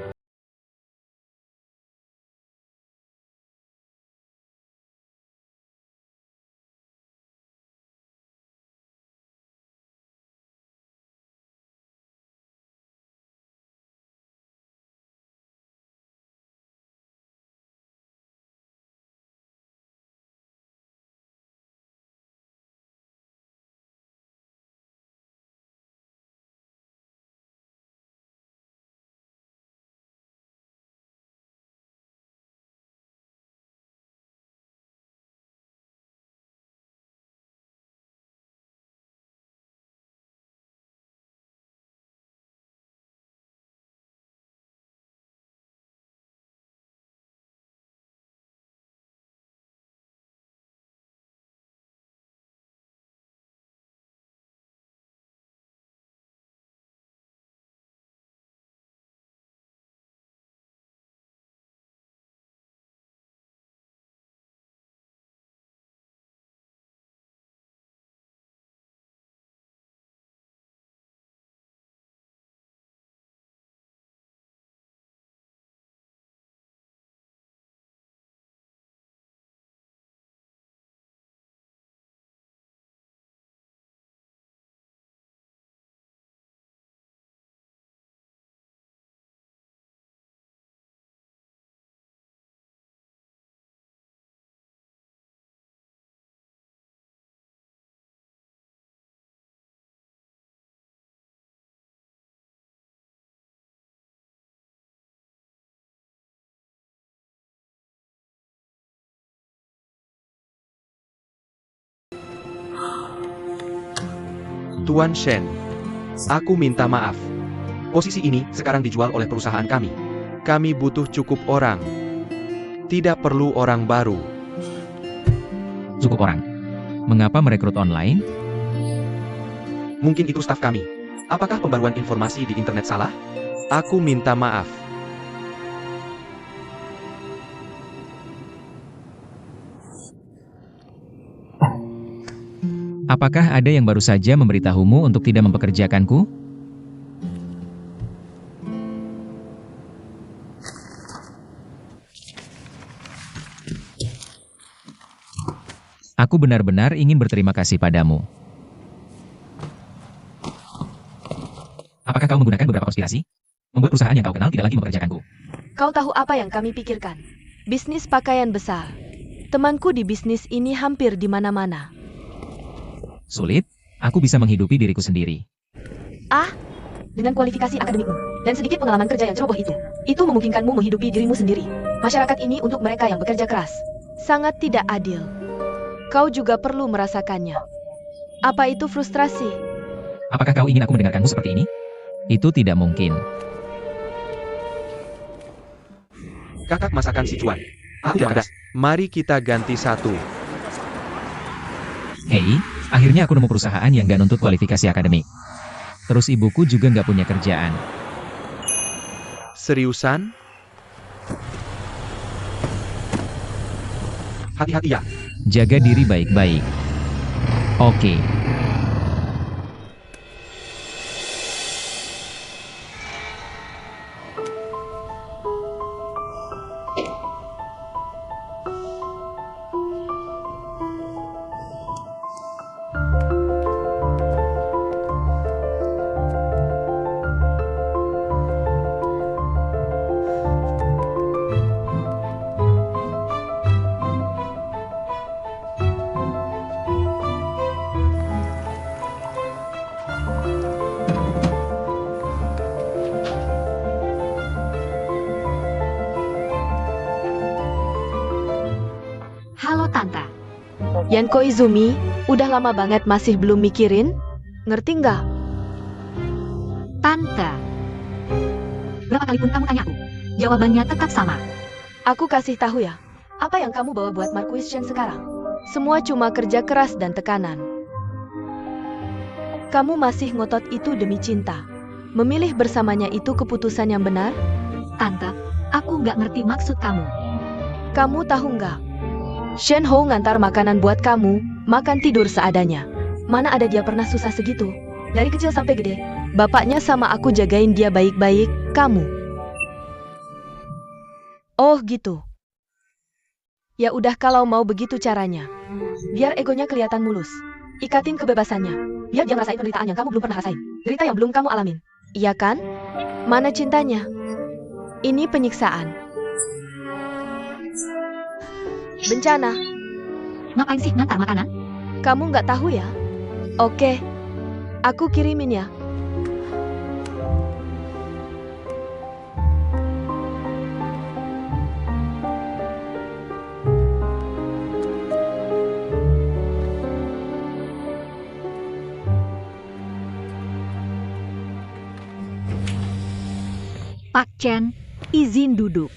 Tuan Shen, aku minta maaf. Posisi ini sekarang dijual oleh perusahaan kami. Kami butuh cukup orang. Tidak perlu orang baru. Cukup orang. Mengapa merekrut online? Mungkin itu staf kami. Apakah pembaruan informasi di internet salah? Aku minta maaf. Apakah ada yang baru saja memberitahumu untuk tidak mempekerjakanku? Aku benar-benar ingin berterima kasih padamu. Apakah kau menggunakan beberapa konspirasi? Membuat perusahaan yang kau kenal tidak lagi mempekerjakanku. Kau tahu apa yang kami pikirkan? Bisnis pakaian besar. Temanku di bisnis ini hampir di mana-mana. Sulit, aku bisa menghidupi diriku sendiri. Dengan kualifikasi akademikmu dan sedikit pengalaman kerja yang ceroboh itu memungkinkanmu menghidupi dirimu sendiri. Masyarakat ini untuk mereka yang bekerja keras. Sangat tidak adil. Kau juga perlu merasakannya. Apa itu frustrasi? Apakah kau ingin aku mendengarkanmu seperti ini? Itu tidak mungkin. Kakak masakan si Cuan. Aku tidak ada. Mari kita ganti satu. Hei, akhirnya aku nemu perusahaan yang gak nuntut kualifikasi akademik. Terus ibuku juga gak punya kerjaan. Seriusan? Hati-hati ya. Jaga diri baik-baik. Oke. Halo Tante. Yan Koizumi, udah lama banget masih belum mikirin? Ngerti nggak? Tante. Berapa kali pun kamu tanya aku, jawabannya tetap sama. Aku kasih tahu ya. Apa yang kamu bawa buat Marquis Shen sekarang? Semua cuma kerja keras dan tekanan. Kamu masih ngotot itu demi cinta. Memilih bersamanya itu keputusan yang benar? Tante, aku nggak ngerti maksud kamu. Kamu tahu nggak? Shen Hou ngantar makanan buat kamu, makan tidur seadanya. Mana ada dia pernah susah segitu? Dari kecil sampai gede, bapaknya sama aku jagain dia baik-baik, kamu. Oh gitu. Ya udah kalau mau begitu caranya. Biar egonya kelihatan mulus. Ikatin kebebasannya. Biar dia ngerasain penderitaan yang kamu belum pernah rasain. Derita yang belum kamu alamin. Iya kan? Mana cintanya? Ini penyiksaan. Bencana. Ngapain sih ngantar makanan? Kamu nggak tahu ya? Oke. Aku kirimin ya. Pak Chen, izin duduk.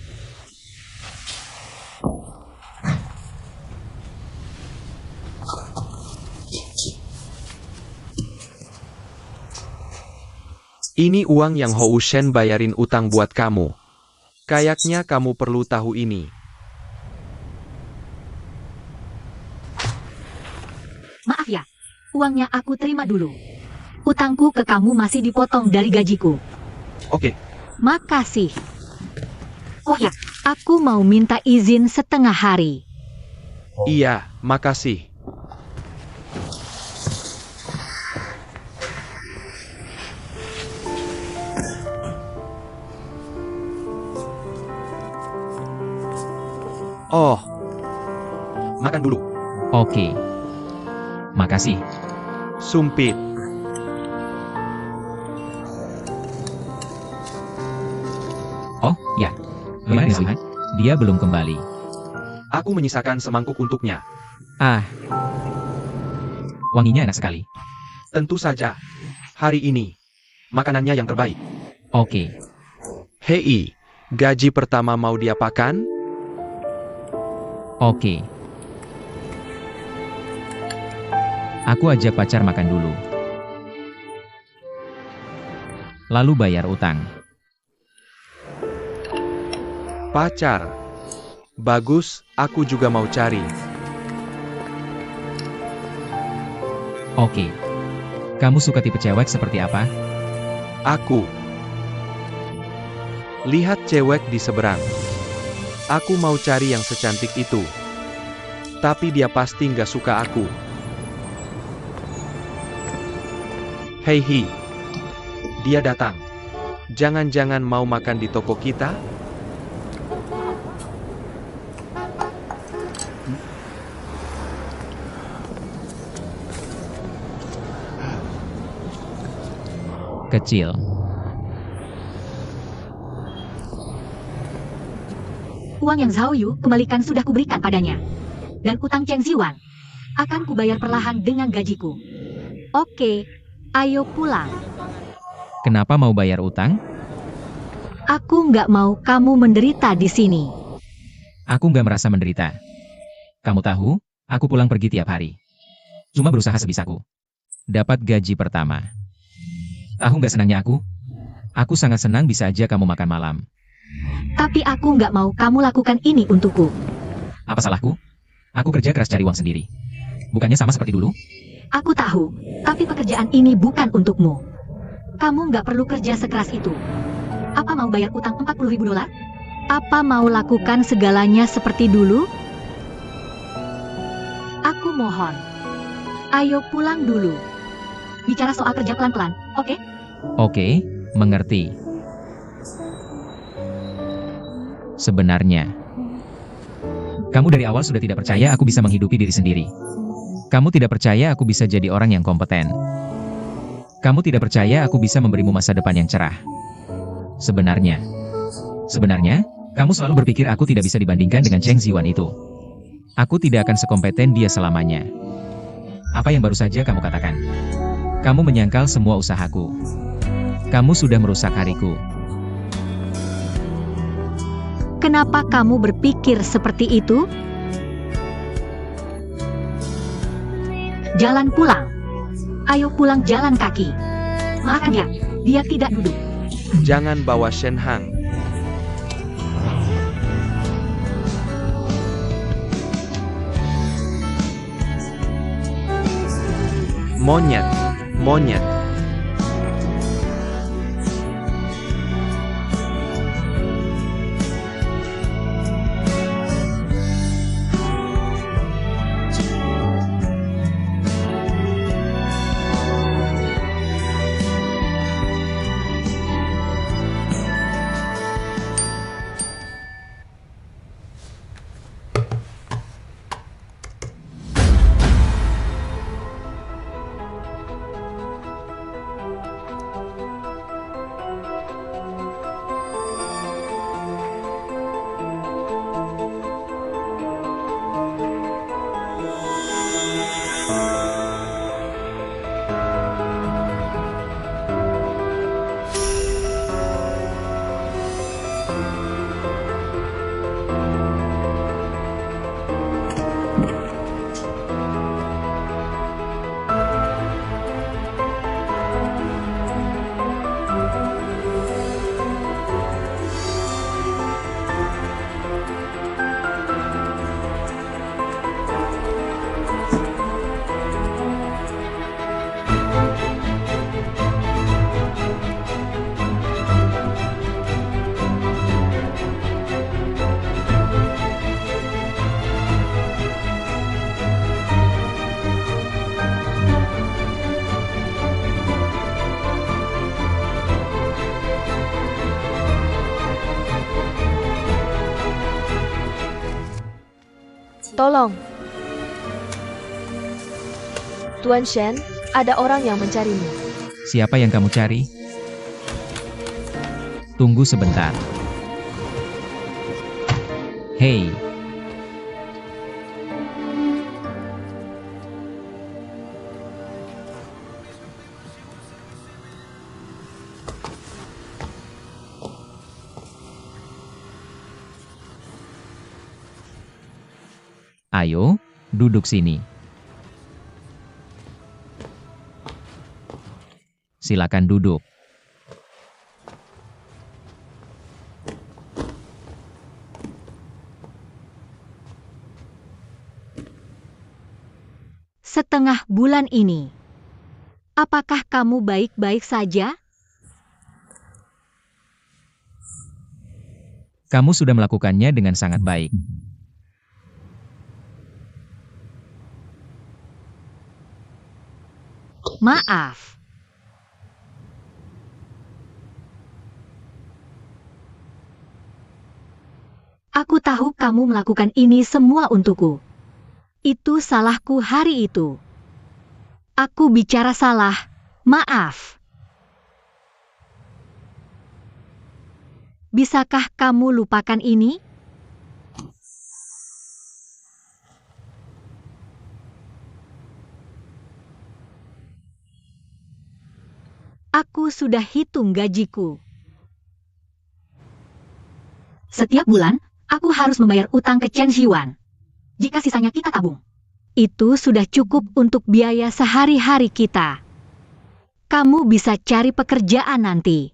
Ini uang yang Hou Shen bayarin utang buat kamu. Kayaknya kamu perlu tahu ini. Maaf ya, uangnya aku terima dulu. Utangku ke kamu masih dipotong dari gajiku. Oke, Makasih. Oh ya, aku mau minta izin setengah hari. iya, makasih. Oh, makan dulu. Oke. Makasih. Sumpit. Oh, ya. Gimana sih? Dia belum kembali. Aku menyisakan semangkuk untuknya. Ah. Wanginya enak sekali. Tentu saja. Hari ini, makanannya yang terbaik. Oke. Hei, gaji pertama mau diapakan? Oke. Aku ajak pacar makan dulu. Lalu bayar utang. Pacar. Bagus, aku juga mau cari. Oke. Kamu suka tipe cewek seperti apa? Aku. Lihat cewek di seberang. Aku mau cari yang secantik itu. Tapi dia pasti nggak suka aku. Hei, dia datang. Jangan-jangan mau makan di toko kita? Kecil. Uang yang Zhao Yu kembalikan sudah kuberikan padanya. Dan utang Cheng Ziwan akan kubayar perlahan dengan gajiku. Oke, ayo pulang. Kenapa mau bayar utang? Aku nggak mau kamu menderita di sini. Aku nggak merasa menderita. Kamu tahu, aku pulang pergi tiap hari. Cuma berusaha sebisaku. Dapat gaji pertama. Tahu nggak senangnya aku? Aku sangat senang bisa aja kamu makan malam. Tapi aku nggak mau kamu lakukan ini untukku. Apa salahku? Aku kerja keras cari uang sendiri. Bukannya sama seperti dulu? Aku tahu, tapi pekerjaan ini bukan untukmu. Kamu nggak perlu kerja sekeras itu. Apa mau bayar utang 40.000 dolar? Apa mau lakukan segalanya seperti dulu? Aku mohon. Ayo pulang dulu. Bicara soal kerja pelan-pelan, oke? Oke, mengerti. Sebenarnya, kamu dari awal sudah tidak percaya aku bisa menghidupi diri sendiri. Kamu tidak percaya aku bisa jadi orang yang kompeten. Kamu tidak percaya aku bisa memberimu masa depan yang cerah. Sebenarnya, kamu selalu berpikir aku tidak bisa dibandingkan dengan Cheng Ziwan itu. Aku tidak akan sekompeten dia selamanya. Apa yang baru saja kamu katakan? Kamu menyangkal semua usahaku. Kamu sudah merusak hariku. Kenapa kamu berpikir seperti itu? Jalan pulang. Ayo pulang jalan kaki. Makan ya, dia tidak duduk. Jangan bawa Shen Hang. Monyet, monyet. Tolong. Tuan Shen, ada orang yang mencarimu. Siapa yang kamu cari? Tunggu sebentar. Hei. Ayo, duduk sini. Silakan duduk. Setengah bulan ini. Apakah kamu baik-baik saja? Kamu sudah melakukannya dengan sangat baik. Maaf. Aku tahu kamu melakukan ini semua untukku. Itu salahku hari itu. Aku bicara salah. Maaf. Bisakah kamu lupakan ini? Aku sudah hitung gajiku. Setiap bulan, aku harus membayar utang ke Chen Xiwan. Jika sisanya kita tabung, itu sudah cukup untuk biaya sehari-hari kita. Kamu bisa cari pekerjaan nanti.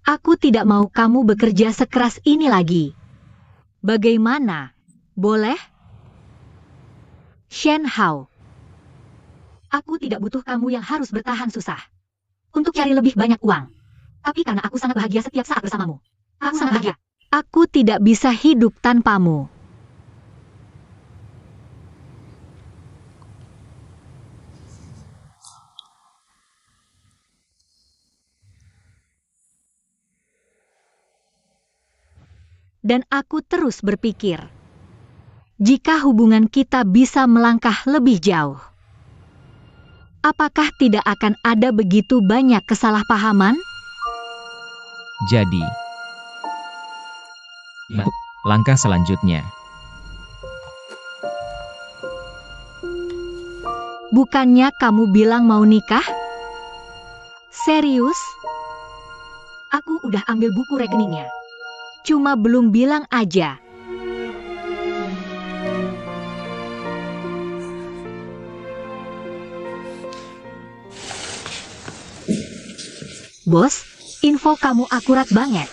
Aku tidak mau kamu bekerja sekeras ini lagi. Bagaimana? Boleh? Shen Hao. Aku tidak butuh kamu yang harus bertahan susah untuk cari lebih banyak uang. Tapi karena aku sangat bahagia setiap saat bersamamu. Aku sangat bahagia. Aku tidak bisa hidup tanpamu. Dan aku terus berpikir, jika hubungan kita bisa melangkah lebih jauh, apakah tidak akan ada begitu banyak kesalahpahaman? Jadi, langkah selanjutnya. Bukannya kamu bilang mau nikah? Serius? Aku udah ambil buku rekeningnya. Cuma belum bilang aja. Bos, info kamu akurat banget.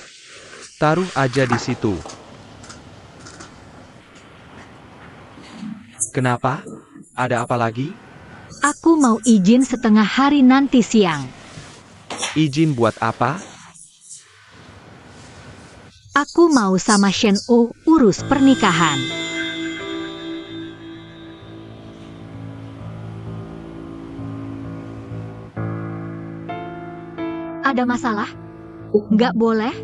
Taruh aja di situ. Kenapa? Ada apa lagi? Aku mau izin setengah hari nanti siang. Izin buat apa? Aku mau sama Shen O urus pernikahan. Ada masalah? Nggak boleh?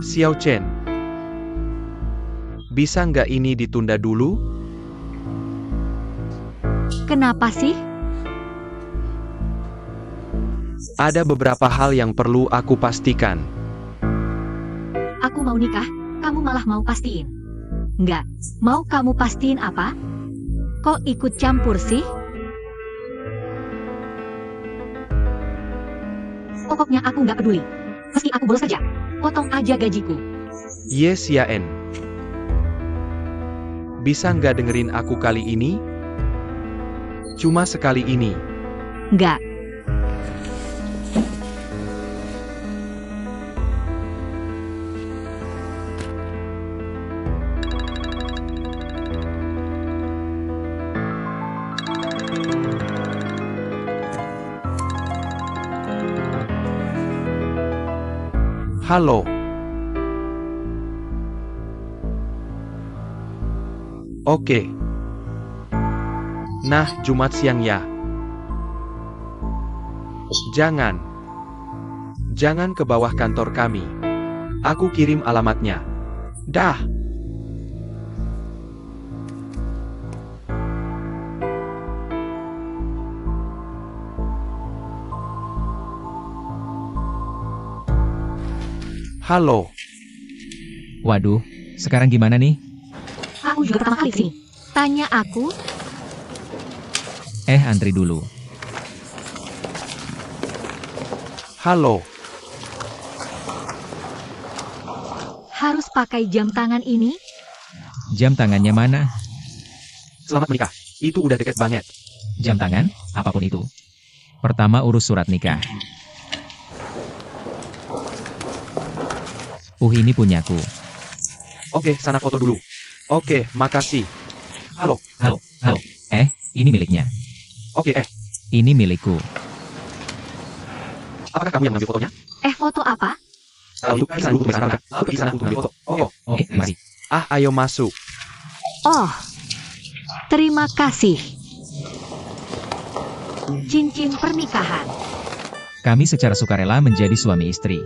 Xiao Chen. Bisa nggak ini ditunda dulu? Kenapa sih? Ada beberapa hal yang perlu aku pastikan. Aku mau nikah, kamu malah mau pastiin. Nggak, mau kamu pastiin apa? Kok ikut campur sih? Pokoknya aku nggak peduli. Meski aku bolos kerja, potong aja gajiku. Yes ya En. Bisa nggak dengerin aku kali ini? Cuma sekali ini. Nggak. Halo. Oke. Nah, Jumat siang ya. Jangan. Jangan ke bawah kantor kami. Aku kirim alamatnya. Dah. Halo. Waduh, sekarang gimana nih? Aku juga pertama kali kesini. Tanya aku, Antri dulu. Halo. harus pakai jam tangan ini? Jam tangannya mana? Selamat menikah. Itu udah deket banget. Jam tangan? Apapun itu. Pertama urus surat nikah. Ini punyaku. Oke, sana foto dulu. Oke, makasih. Halo. Halo. Ini miliknya. Oke, Ini milikku. apakah kamu yang mengambil fotonya? Foto apa? Kalau itu, pergi sana dulu tunggu sekarang. Lalu pergi sana untuk mengambil foto. Oh, Mari. ayo masuk. Oh, terima kasih. Cincin pernikahan. Kami secara sukarela menjadi suami istri.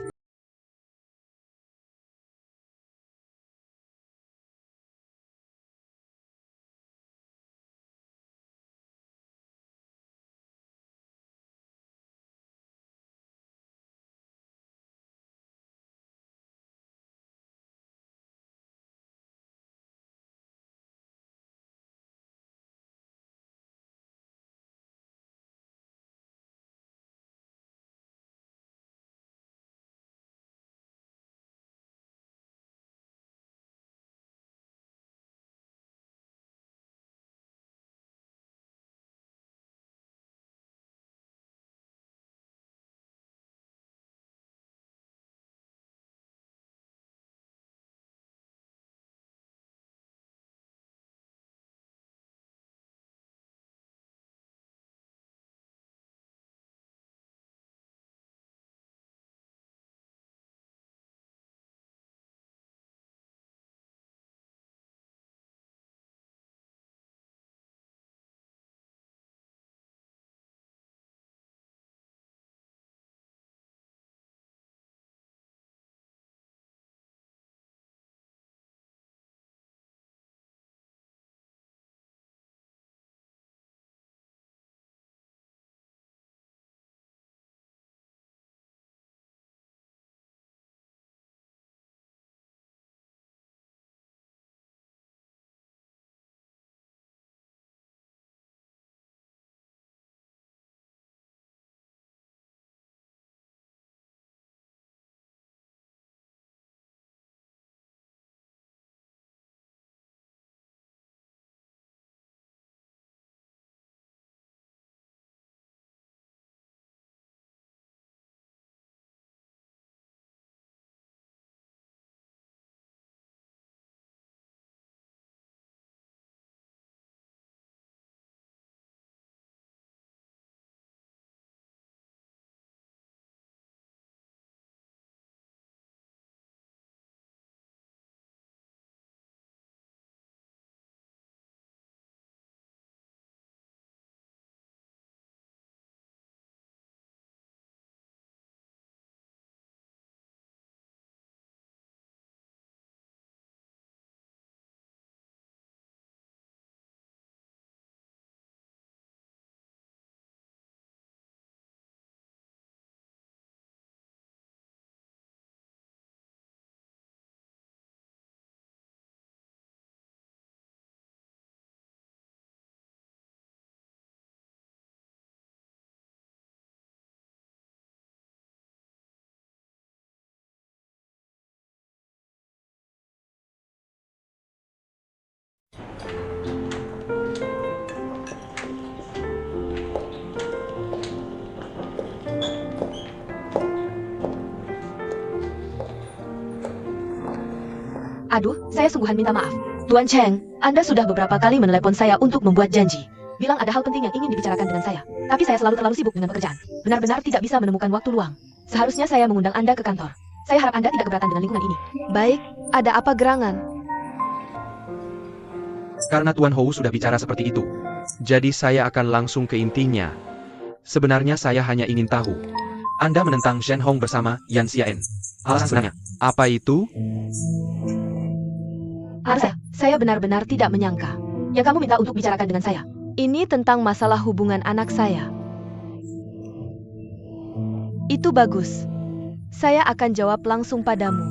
Aduh, saya sungguhan minta maaf. Tuan Cheng, Anda sudah beberapa kali menelepon saya untuk membuat janji. Bilang ada hal penting yang ingin dibicarakan dengan saya. Tapi saya selalu terlalu sibuk dengan pekerjaan. Benar-benar tidak bisa menemukan waktu luang. Seharusnya saya mengundang Anda ke kantor. Saya harap Anda tidak keberatan dengan lingkungan ini. Baik, ada apa gerangan? Karena Tuan Hou sudah bicara seperti itu. Jadi saya akan langsung ke intinya. Sebenarnya saya hanya ingin tahu. Anda menentang Shen Hong bersama Yan Xiaen. Alasan sebenarnya, apa itu? Saya benar-benar tidak menyangka. Yang kamu minta untuk bicarakan dengan saya. Ini tentang masalah hubungan anak saya. Itu bagus. Saya akan jawab langsung padamu.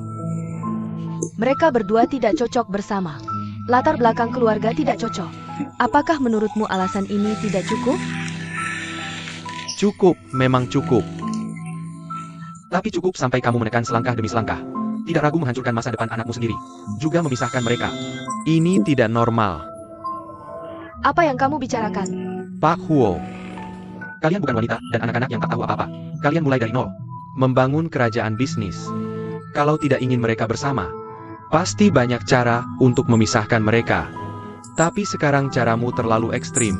Mereka berdua tidak cocok bersama. Latar belakang keluarga tidak cocok. Apakah menurutmu alasan ini tidak cukup? Cukup, memang cukup. Tapi cukup sampai kamu menekan selangkah demi selangkah. Tidak ragu menghancurkan masa depan anakmu sendiri. Juga memisahkan mereka. Ini tidak normal. Apa yang kamu bicarakan? Pak Huo. Kalian bukan wanita dan anak-anak yang tak tahu apa-apa. Kalian mulai dari nol. Membangun kerajaan bisnis. Kalau tidak ingin mereka bersama, pasti banyak cara untuk memisahkan mereka. Tapi sekarang caramu terlalu ekstrim.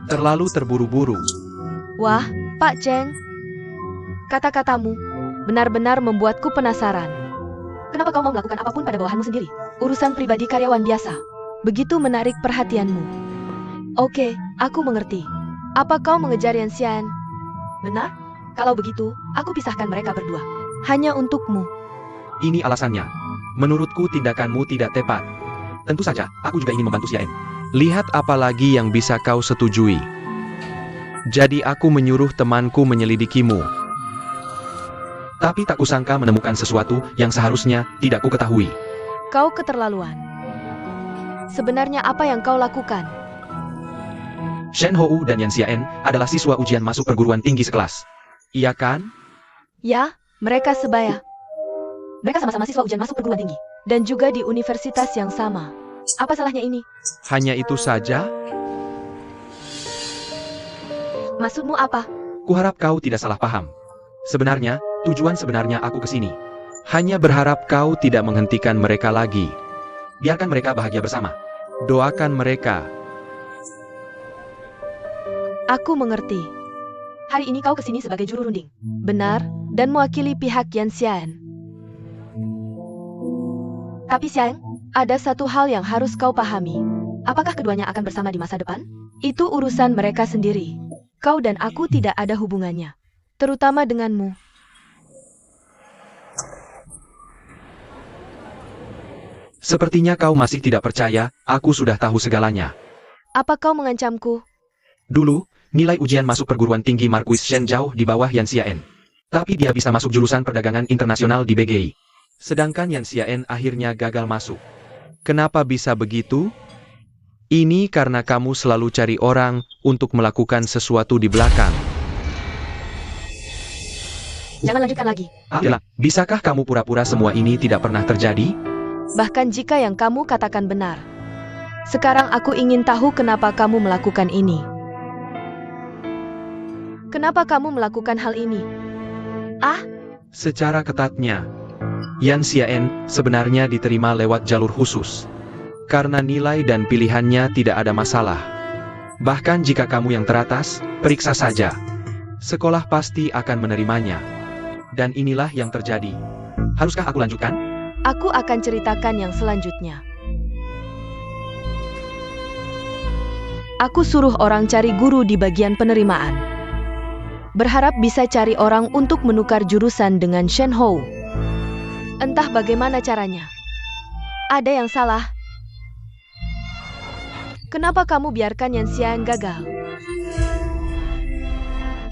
Terlalu terburu-buru. Wah, Pak Cheng. Kata-katamu benar-benar membuatku penasaran. Kenapa kau mau melakukan apapun pada bawahanmu sendiri? Urusan pribadi karyawan biasa. Begitu menarik perhatianmu. Oke, aku mengerti. Apa kau mengejar Yan Xian? Benar? Kalau begitu, aku pisahkan mereka berdua. Hanya untukmu. Ini alasannya. Menurutku tindakanmu tidak tepat. Tentu saja, aku juga ingin membantu Xiaen. Lihat apa lagi yang bisa kau setujui. Jadi aku menyuruh temanku menyelidikimu. Tapi tak kusangka menemukan sesuatu yang seharusnya tidak ku ketahui. Kau keterlaluan. Sebenarnya apa yang kau lakukan? Shen Hou dan Yan Xiaen adalah siswa ujian masuk perguruan tinggi sekelas. Iya kan? Ya, mereka sebaya. Mereka sama-sama siswa ujian masuk perguruan tinggi. Dan juga di universitas yang sama. Apa salahnya ini? Hanya itu saja? Maksudmu apa? Kuharap kau tidak salah paham. Sebenarnya, tujuan sebenarnya aku ke sini. Hanya berharap kau tidak menghentikan mereka lagi. Biarkan mereka bahagia bersama. Doakan mereka. Aku mengerti. Hari ini kau kesini sebagai juru runding. Benar, dan mewakili pihak Yan Xian. Tapi Xian, ada satu hal yang harus kau pahami. Apakah keduanya akan bersama di masa depan? Itu urusan mereka sendiri. Kau dan aku tidak ada hubungannya. Terutama denganmu. Sepertinya kau masih tidak percaya, aku sudah tahu segalanya. Apa kau mengancamku? Dulu, nilai ujian masuk perguruan tinggi Marquis Shen jauh di bawah Yan Xiaen. Tapi dia bisa masuk jurusan perdagangan internasional di BGI. Sedangkan Yan Xiaen akhirnya gagal masuk. Kenapa bisa begitu? Ini karena kamu selalu cari orang untuk melakukan sesuatu di belakang. Jangan lanjutkan lagi. Adela, bisakah kamu pura-pura semua ini tidak pernah terjadi? Bahkan jika yang kamu katakan benar. Sekarang aku ingin tahu kenapa kamu melakukan ini. Kenapa kamu melakukan hal ini? Secara ketatnya, Yan Xiaen sebenarnya diterima lewat jalur khusus. Karena nilai dan pilihannya tidak ada masalah. Bahkan jika kamu yang teratas, periksa saja. Sekolah pasti akan menerimanya. Dan inilah yang terjadi. Haruskah aku lanjutkan? Aku akan ceritakan yang selanjutnya. Aku suruh orang cari guru di bagian penerimaan. Berharap bisa cari orang untuk menukar jurusan dengan Shen Hou. Entah bagaimana caranya. Ada yang salah. Kenapa kamu biarkan Yan Xian gagal?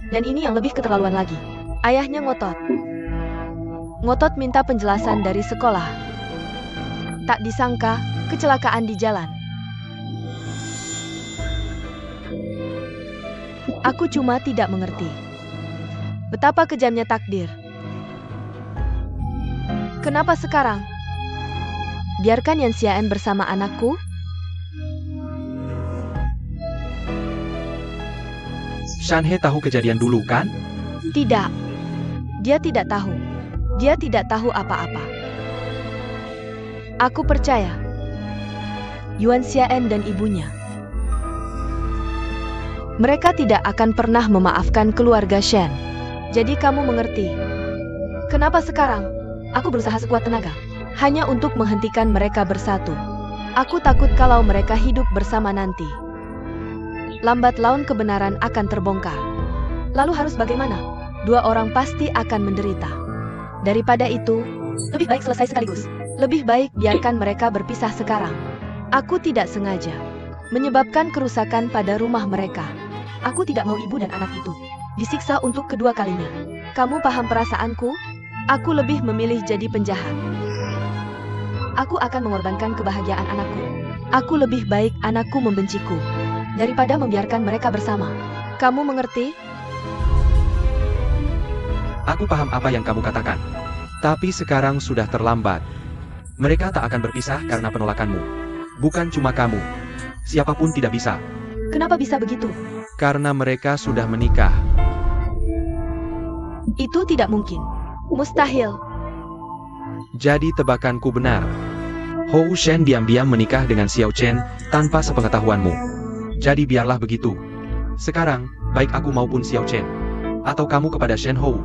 Dan ini yang lebih keterlaluan lagi. Ayahnya ngotot. Ngotot minta penjelasan dari sekolah. Tak disangka, kecelakaan di jalan. Aku cuma tidak mengerti. Betapa kejamnya takdir. Kenapa sekarang? Biarkan Yan Xiaen bersama anakku? Shanhe tahu kejadian dulu kan? Tidak. Dia tidak tahu. Dia tidak tahu apa-apa. Aku percaya. Yuan Xiaen dan ibunya. Mereka tidak akan pernah memaafkan keluarga Shen. Jadi kamu mengerti. Kenapa sekarang? Aku berusaha sekuat tenaga. Hanya untuk menghentikan mereka bersatu. Aku takut kalau mereka hidup bersama nanti. Lambat laun kebenaran akan terbongkar. Lalu harus bagaimana? Dua orang pasti akan menderita. Daripada itu, lebih baik selesai sekaligus. Lebih baik biarkan mereka berpisah sekarang. Aku tidak sengaja menyebabkan kerusakan pada rumah mereka. Aku tidak mau ibu dan anak itu disiksa untuk kedua kalinya. Kamu paham perasaanku? Aku lebih memilih jadi penjahat. Aku akan mengorbankan kebahagiaan anakku. Aku lebih baik anakku membenciku daripada membiarkan mereka bersama. Kamu mengerti? Aku paham apa yang kamu katakan. Tapi sekarang sudah terlambat. Mereka tak akan berpisah karena penolakanmu. Bukan cuma kamu. Siapapun tidak bisa. Kenapa bisa begitu? Karena mereka sudah menikah. Itu tidak mungkin. Mustahil. Jadi tebakanku benar. Hou Shen diam-diam menikah dengan Xiao Chen tanpa sepengetahuanmu. Jadi biarlah begitu. Sekarang, baik aku maupun Xiao Chen, atau kamu kepada Shen Hou,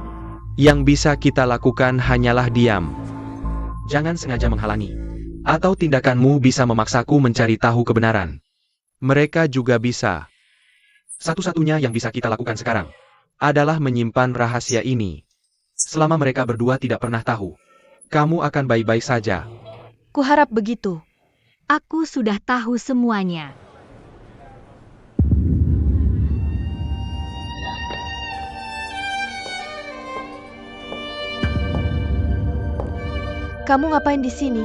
yang bisa kita lakukan hanyalah diam. Jangan sengaja menghalangi. Atau tindakanmu bisa memaksaku mencari tahu kebenaran. Mereka juga bisa. Satu-satunya yang bisa kita lakukan sekarang adalah menyimpan rahasia ini. Selama mereka berdua tidak pernah tahu, kamu akan baik-baik saja. Kuharap begitu. Aku sudah tahu semuanya. Kamu ngapain di sini?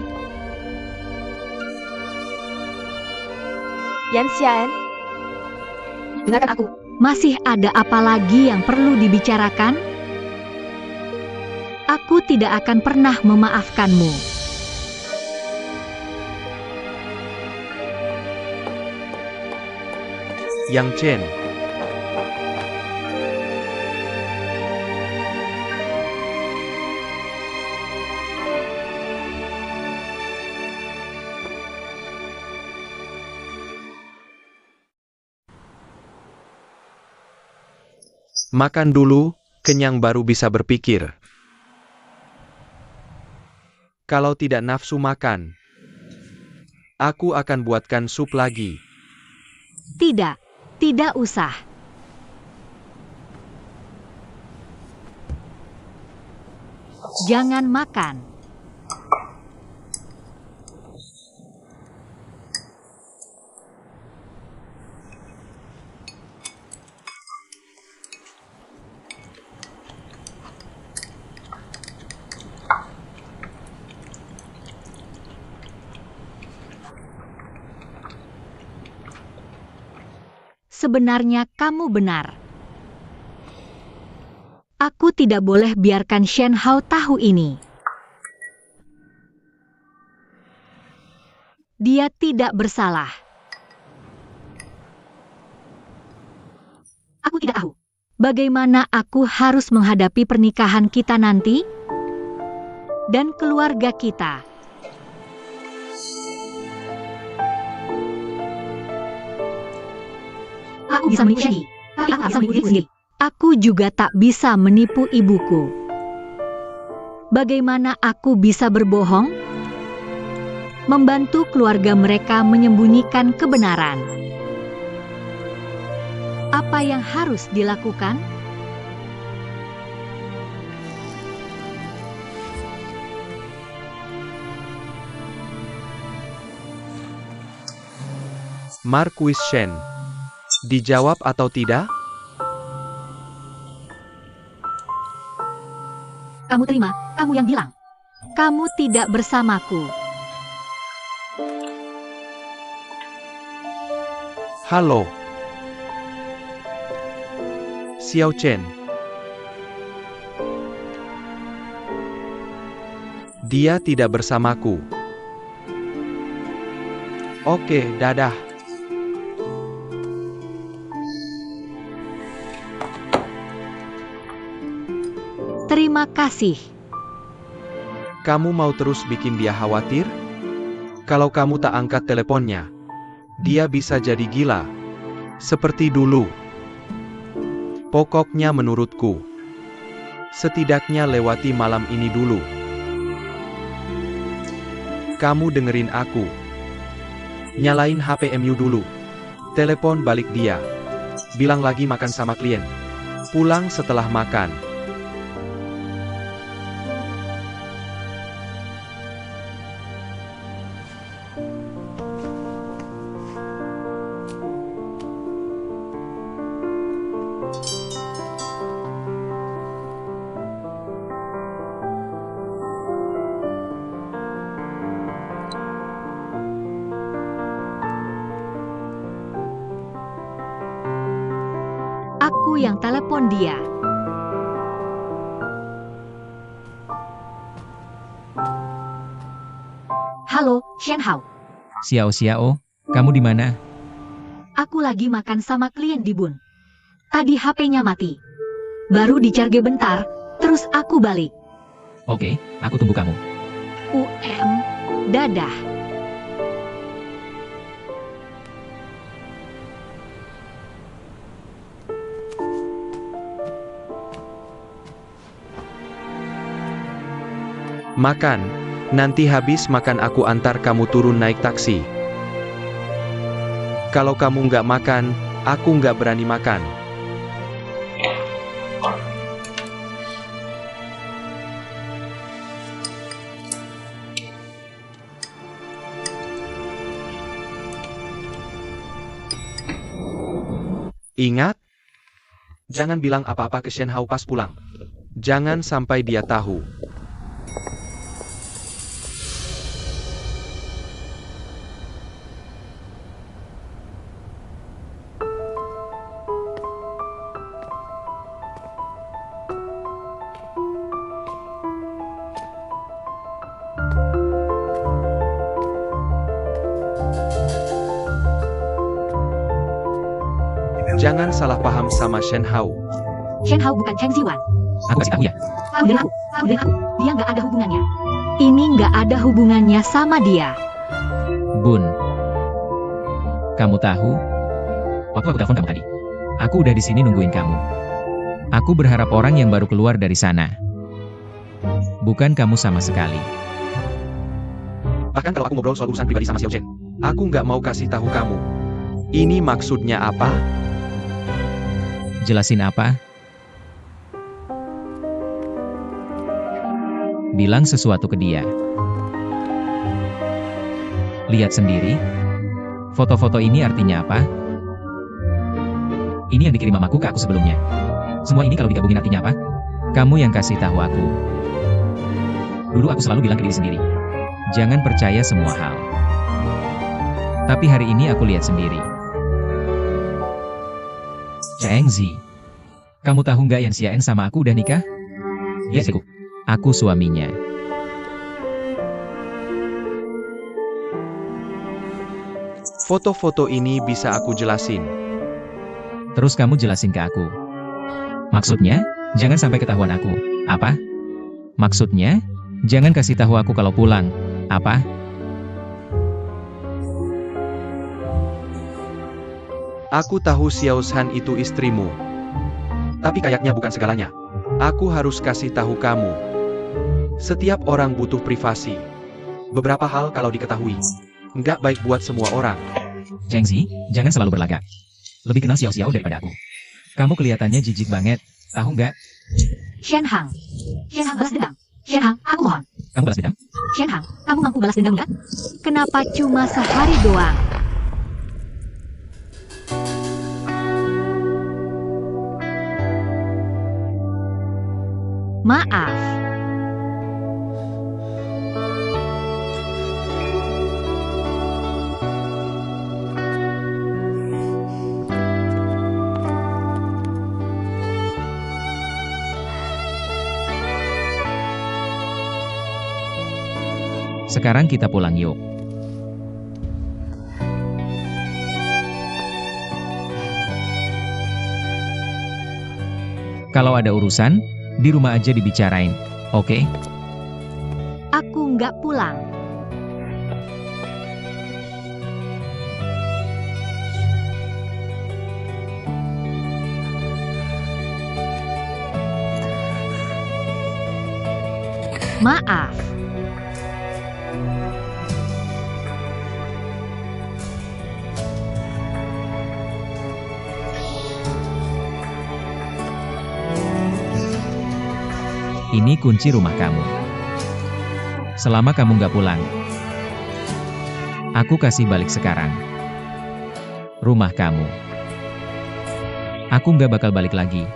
Yan Xian? Dengarkan aku. Masih ada apa lagi yang perlu dibicarakan? Aku tidak akan pernah memaafkanmu. Yang Chen. Makan dulu, kenyang baru bisa berpikir. Kalau tidak nafsu makan, aku akan buatkan sup lagi. Tidak, tidak usah. Jangan makan. Sebenarnya kamu benar. Aku tidak boleh biarkan Shen Hao tahu ini. Dia tidak bersalah. Aku tidak tahu. Bagaimana aku harus menghadapi pernikahan kita nanti? Dan keluarga kita. Aku bisa menipu Shen, tapi aku bisa menipu diriku sendiri. Aku juga tak bisa menipu ibuku. Bagaimana aku bisa berbohong? Membantu keluarga mereka menyembunyikan kebenaran. Apa yang harus dilakukan? Marquis Shen. Dijawab atau tidak? Kamu terima, kamu yang bilang. Kamu tidak bersamaku. Halo. Xiao Chen. Dia tidak bersamaku. Oke, dadah. Terima kasih. Kamu mau terus bikin dia khawatir? Kalau kamu tak angkat teleponnya, dia bisa jadi gila. Seperti dulu. Pokoknya menurutku, setidaknya lewati malam ini dulu. Kamu dengerin aku. Nyalain HP MU dulu. Telepon balik dia. Bilang lagi makan sama klien. Pulang setelah makan. Aku yang telepon dia. Halo, Shenhao. Xiao Xiao, kamu di mana? Aku lagi makan sama klien di Bun. Tadi HP-nya mati. Baru dicharge bentar, terus aku balik. Oke, aku tunggu kamu. Dadah. Makan. Nanti habis makan aku antar kamu turun naik taksi. Kalau kamu nggak makan, aku nggak berani makan. Ingat, jangan bilang apa-apa ke Shenhao pas pulang. Jangan sampai dia tahu. Jangan salah paham sama Shenhao. Shenhao bukan Cheng Ziwan. Aku kasih tahu ya. Tahu dan aku. Dia nggak ada hubungannya. Ini nggak ada hubungannya sama dia. Bun. Kamu tahu? Waktu aku telepon kamu tadi, aku udah di sini nungguin kamu. Aku berharap orang yang baru keluar dari sana. Bukan kamu sama sekali. Bahkan kalau aku ngobrol soal urusan pribadi sama Xiao Chen, aku nggak mau kasih tahu kamu. Ini maksudnya apa? Jelasin apa? Bilang sesuatu ke dia. Lihat sendiri. Foto-foto ini artinya apa? Ini yang dikirim mamaku ke aku sebelumnya. Semua ini kalau digabungin artinya apa? Kamu yang kasih tahu aku. Dulu aku selalu bilang ke diri sendiri, jangan percaya semua hal. Tapi hari ini aku lihat sendiri. Cheng Zi, kamu tahu nggak Yan Xiaen sama aku udah nikah? Yes, aku suaminya. Foto-foto ini bisa aku jelasin. Terus kamu jelasin ke aku. Maksudnya, jangan sampai ketahuan aku. Apa? Maksudnya, jangan kasih tahu aku kalau pulang. Apa? Aku tahu Xiao Shan itu istrimu. Tapi kayaknya bukan segalanya. Aku harus kasih tahu kamu. Setiap orang butuh privasi. Beberapa hal kalau diketahui, nggak baik buat semua orang. Cheng Zi, jangan selalu berlagak. Lebih kenal Xiao Xiao daripada aku. Kamu kelihatannya jijik banget, tahu nggak? Shenhang balas dendam. Shenhang, aku mohon. Kamu balas dendam? Shenhang, kamu mampu balas dendam nggak? Kenapa cuma sehari doang? Maaf. Sekarang kita pulang yuk. Kalau ada urusan, di rumah aja dibicarain, oke? Aku nggak pulang. Maaf. Ini kunci rumah kamu. Selama kamu nggak pulang, aku kasih balik sekarang. Rumah kamu. Aku nggak bakal balik lagi.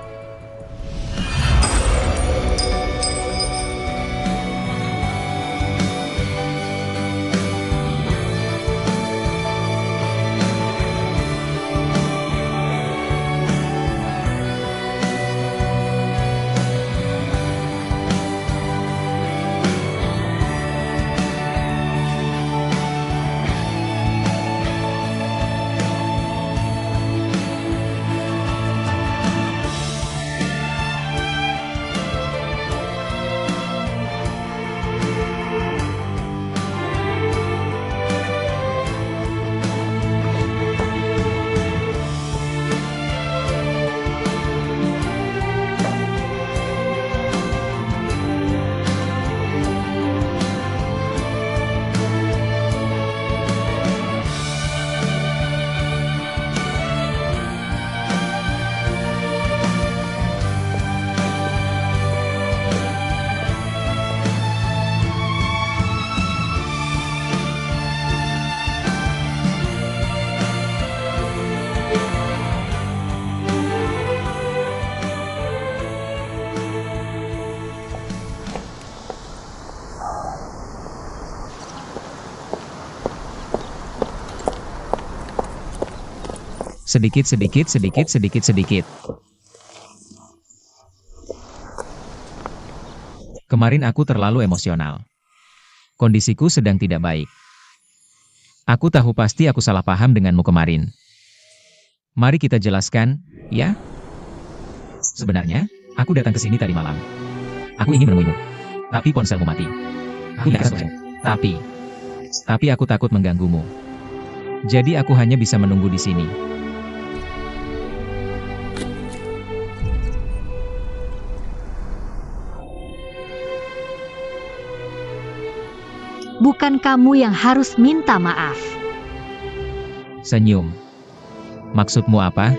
Sedikit. Kemarin aku terlalu emosional. Kondisiku sedang tidak baik. Aku tahu pasti aku salah paham denganmu kemarin. Mari kita jelaskan, ya? Sebenarnya, aku datang ke sini tadi malam. Aku ingin menemuimu. Tapi ponselmu mati. Aku nggak sengaja. Tapi aku takut mengganggumu. Jadi aku hanya bisa menunggu di sini. Bukan kamu yang harus minta maaf. Senyum. Maksudmu apa?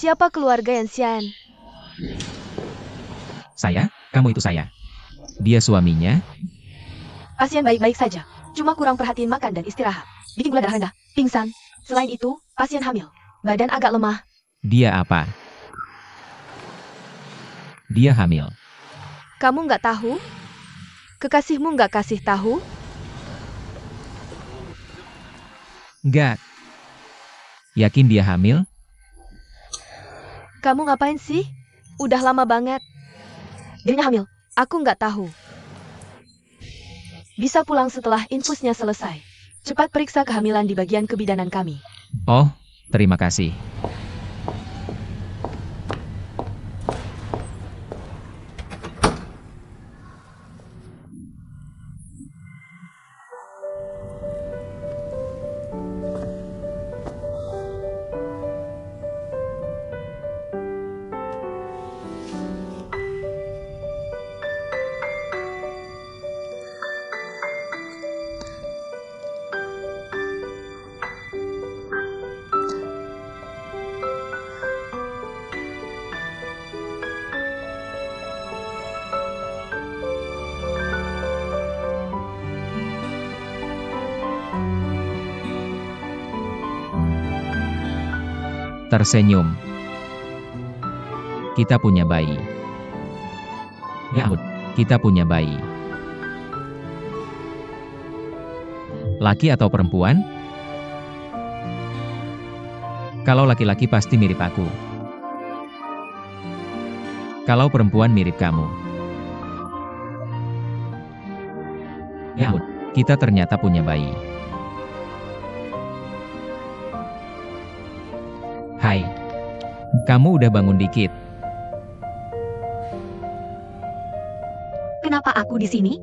Siapa keluarga Yanxian? Saya? Kamu itu saya. Dia suaminya? Pasien baik-baik saja. Cuma kurang perhatiin makan dan istirahat. Bikin gula darah rendah, pingsan. Selain itu, pasien hamil. Badan agak lemah. Dia apa? Dia hamil. Kamu nggak tahu? Kekasihmu nggak kasih tahu? Enggak. Yakin dia hamil? Kamu ngapain sih? Udah lama banget. Dirinya hamil. Aku nggak tahu. Bisa pulang setelah infusnya selesai. Cepat periksa kehamilan di bagian kebidanan kami. Oh, terima kasih. Tersenyum. Kita punya bayi. Ya ampun, kita punya bayi. Laki atau perempuan? Kalau laki-laki pasti mirip aku. Kalau perempuan mirip kamu. Ya ampun, kita ternyata punya bayi. Hai. Kamu udah bangun dikit. Kenapa aku di sini?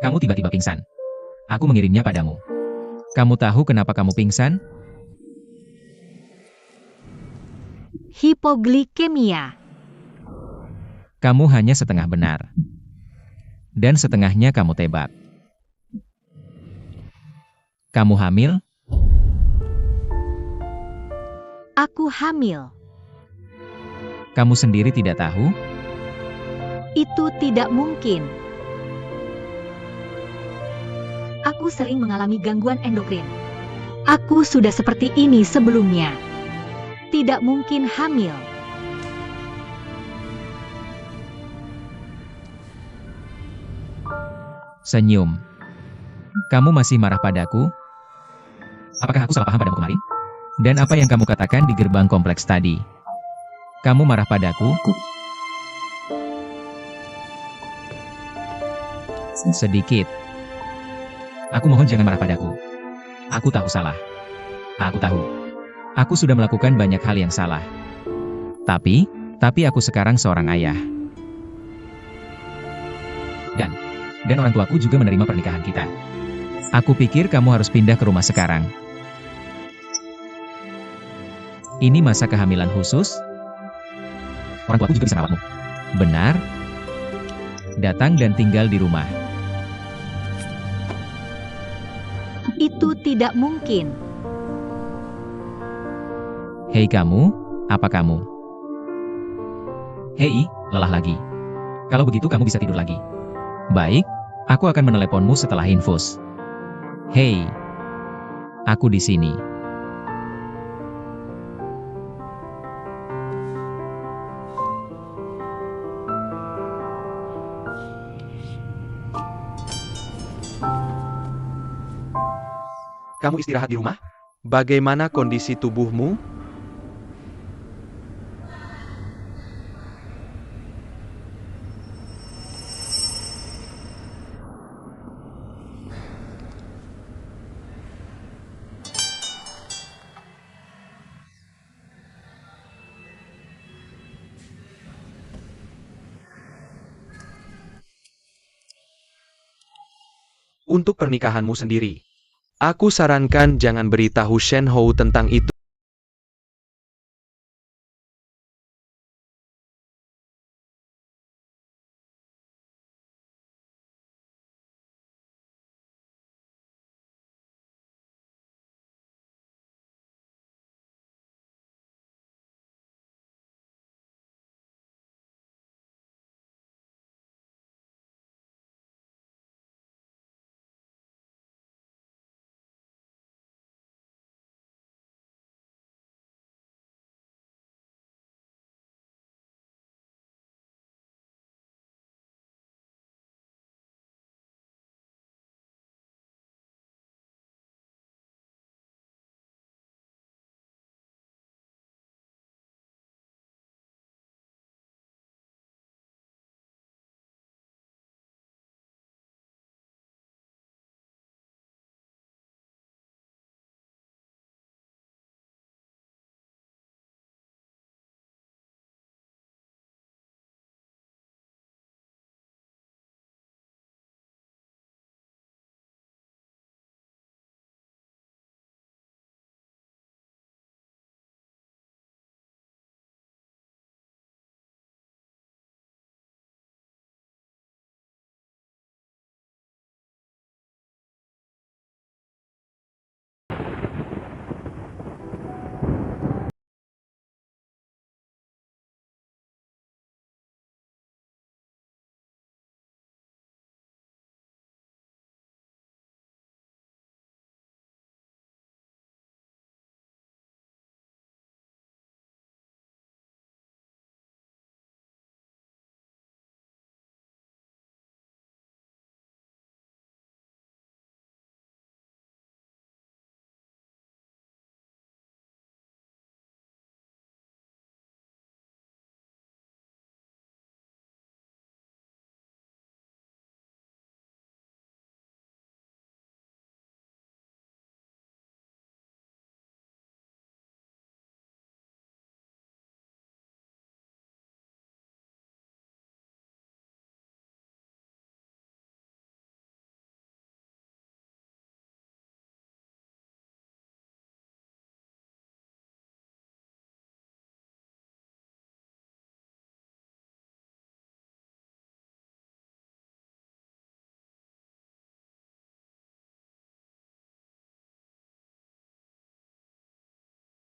Kamu tiba-tiba pingsan. Aku mengirimnya padamu. Kamu tahu kenapa kamu pingsan? Hipoglikemia. Kamu hanya setengah benar. Dan setengahnya kamu tebak. Kamu hamil? Aku hamil. Kamu sendiri tidak tahu? Itu tidak mungkin. Aku sering mengalami gangguan endokrin. Aku sudah seperti ini sebelumnya. Tidak mungkin hamil. Senyum. Kamu masih marah padaku? Apakah aku salah paham padamu kemarin? Dan apa yang kamu katakan di gerbang kompleks tadi? Kamu marah padaku? Sedikit. Aku mohon jangan marah padaku. Aku tahu salah. Aku tahu. Aku sudah melakukan banyak hal yang salah. Tapi aku sekarang seorang ayah. Dan orang tuaku juga menerima pernikahan kita. Aku pikir kamu harus pindah ke rumah sekarang. Ini masa kehamilan khusus? Orang tuaku juga bisa merawatmu. Benar? Datang dan tinggal di rumah. Itu tidak mungkin. Hei kamu, apa kamu? Hei, lelah lagi. Kalau begitu kamu bisa tidur lagi. Baik, aku akan meneleponmu setelah infus. Hei, aku di sini. Kamu istirahat di rumah? Bagaimana kondisi tubuhmu? Untuk pernikahanmu sendiri, aku sarankan jangan beritahu Shen Hou tentang itu.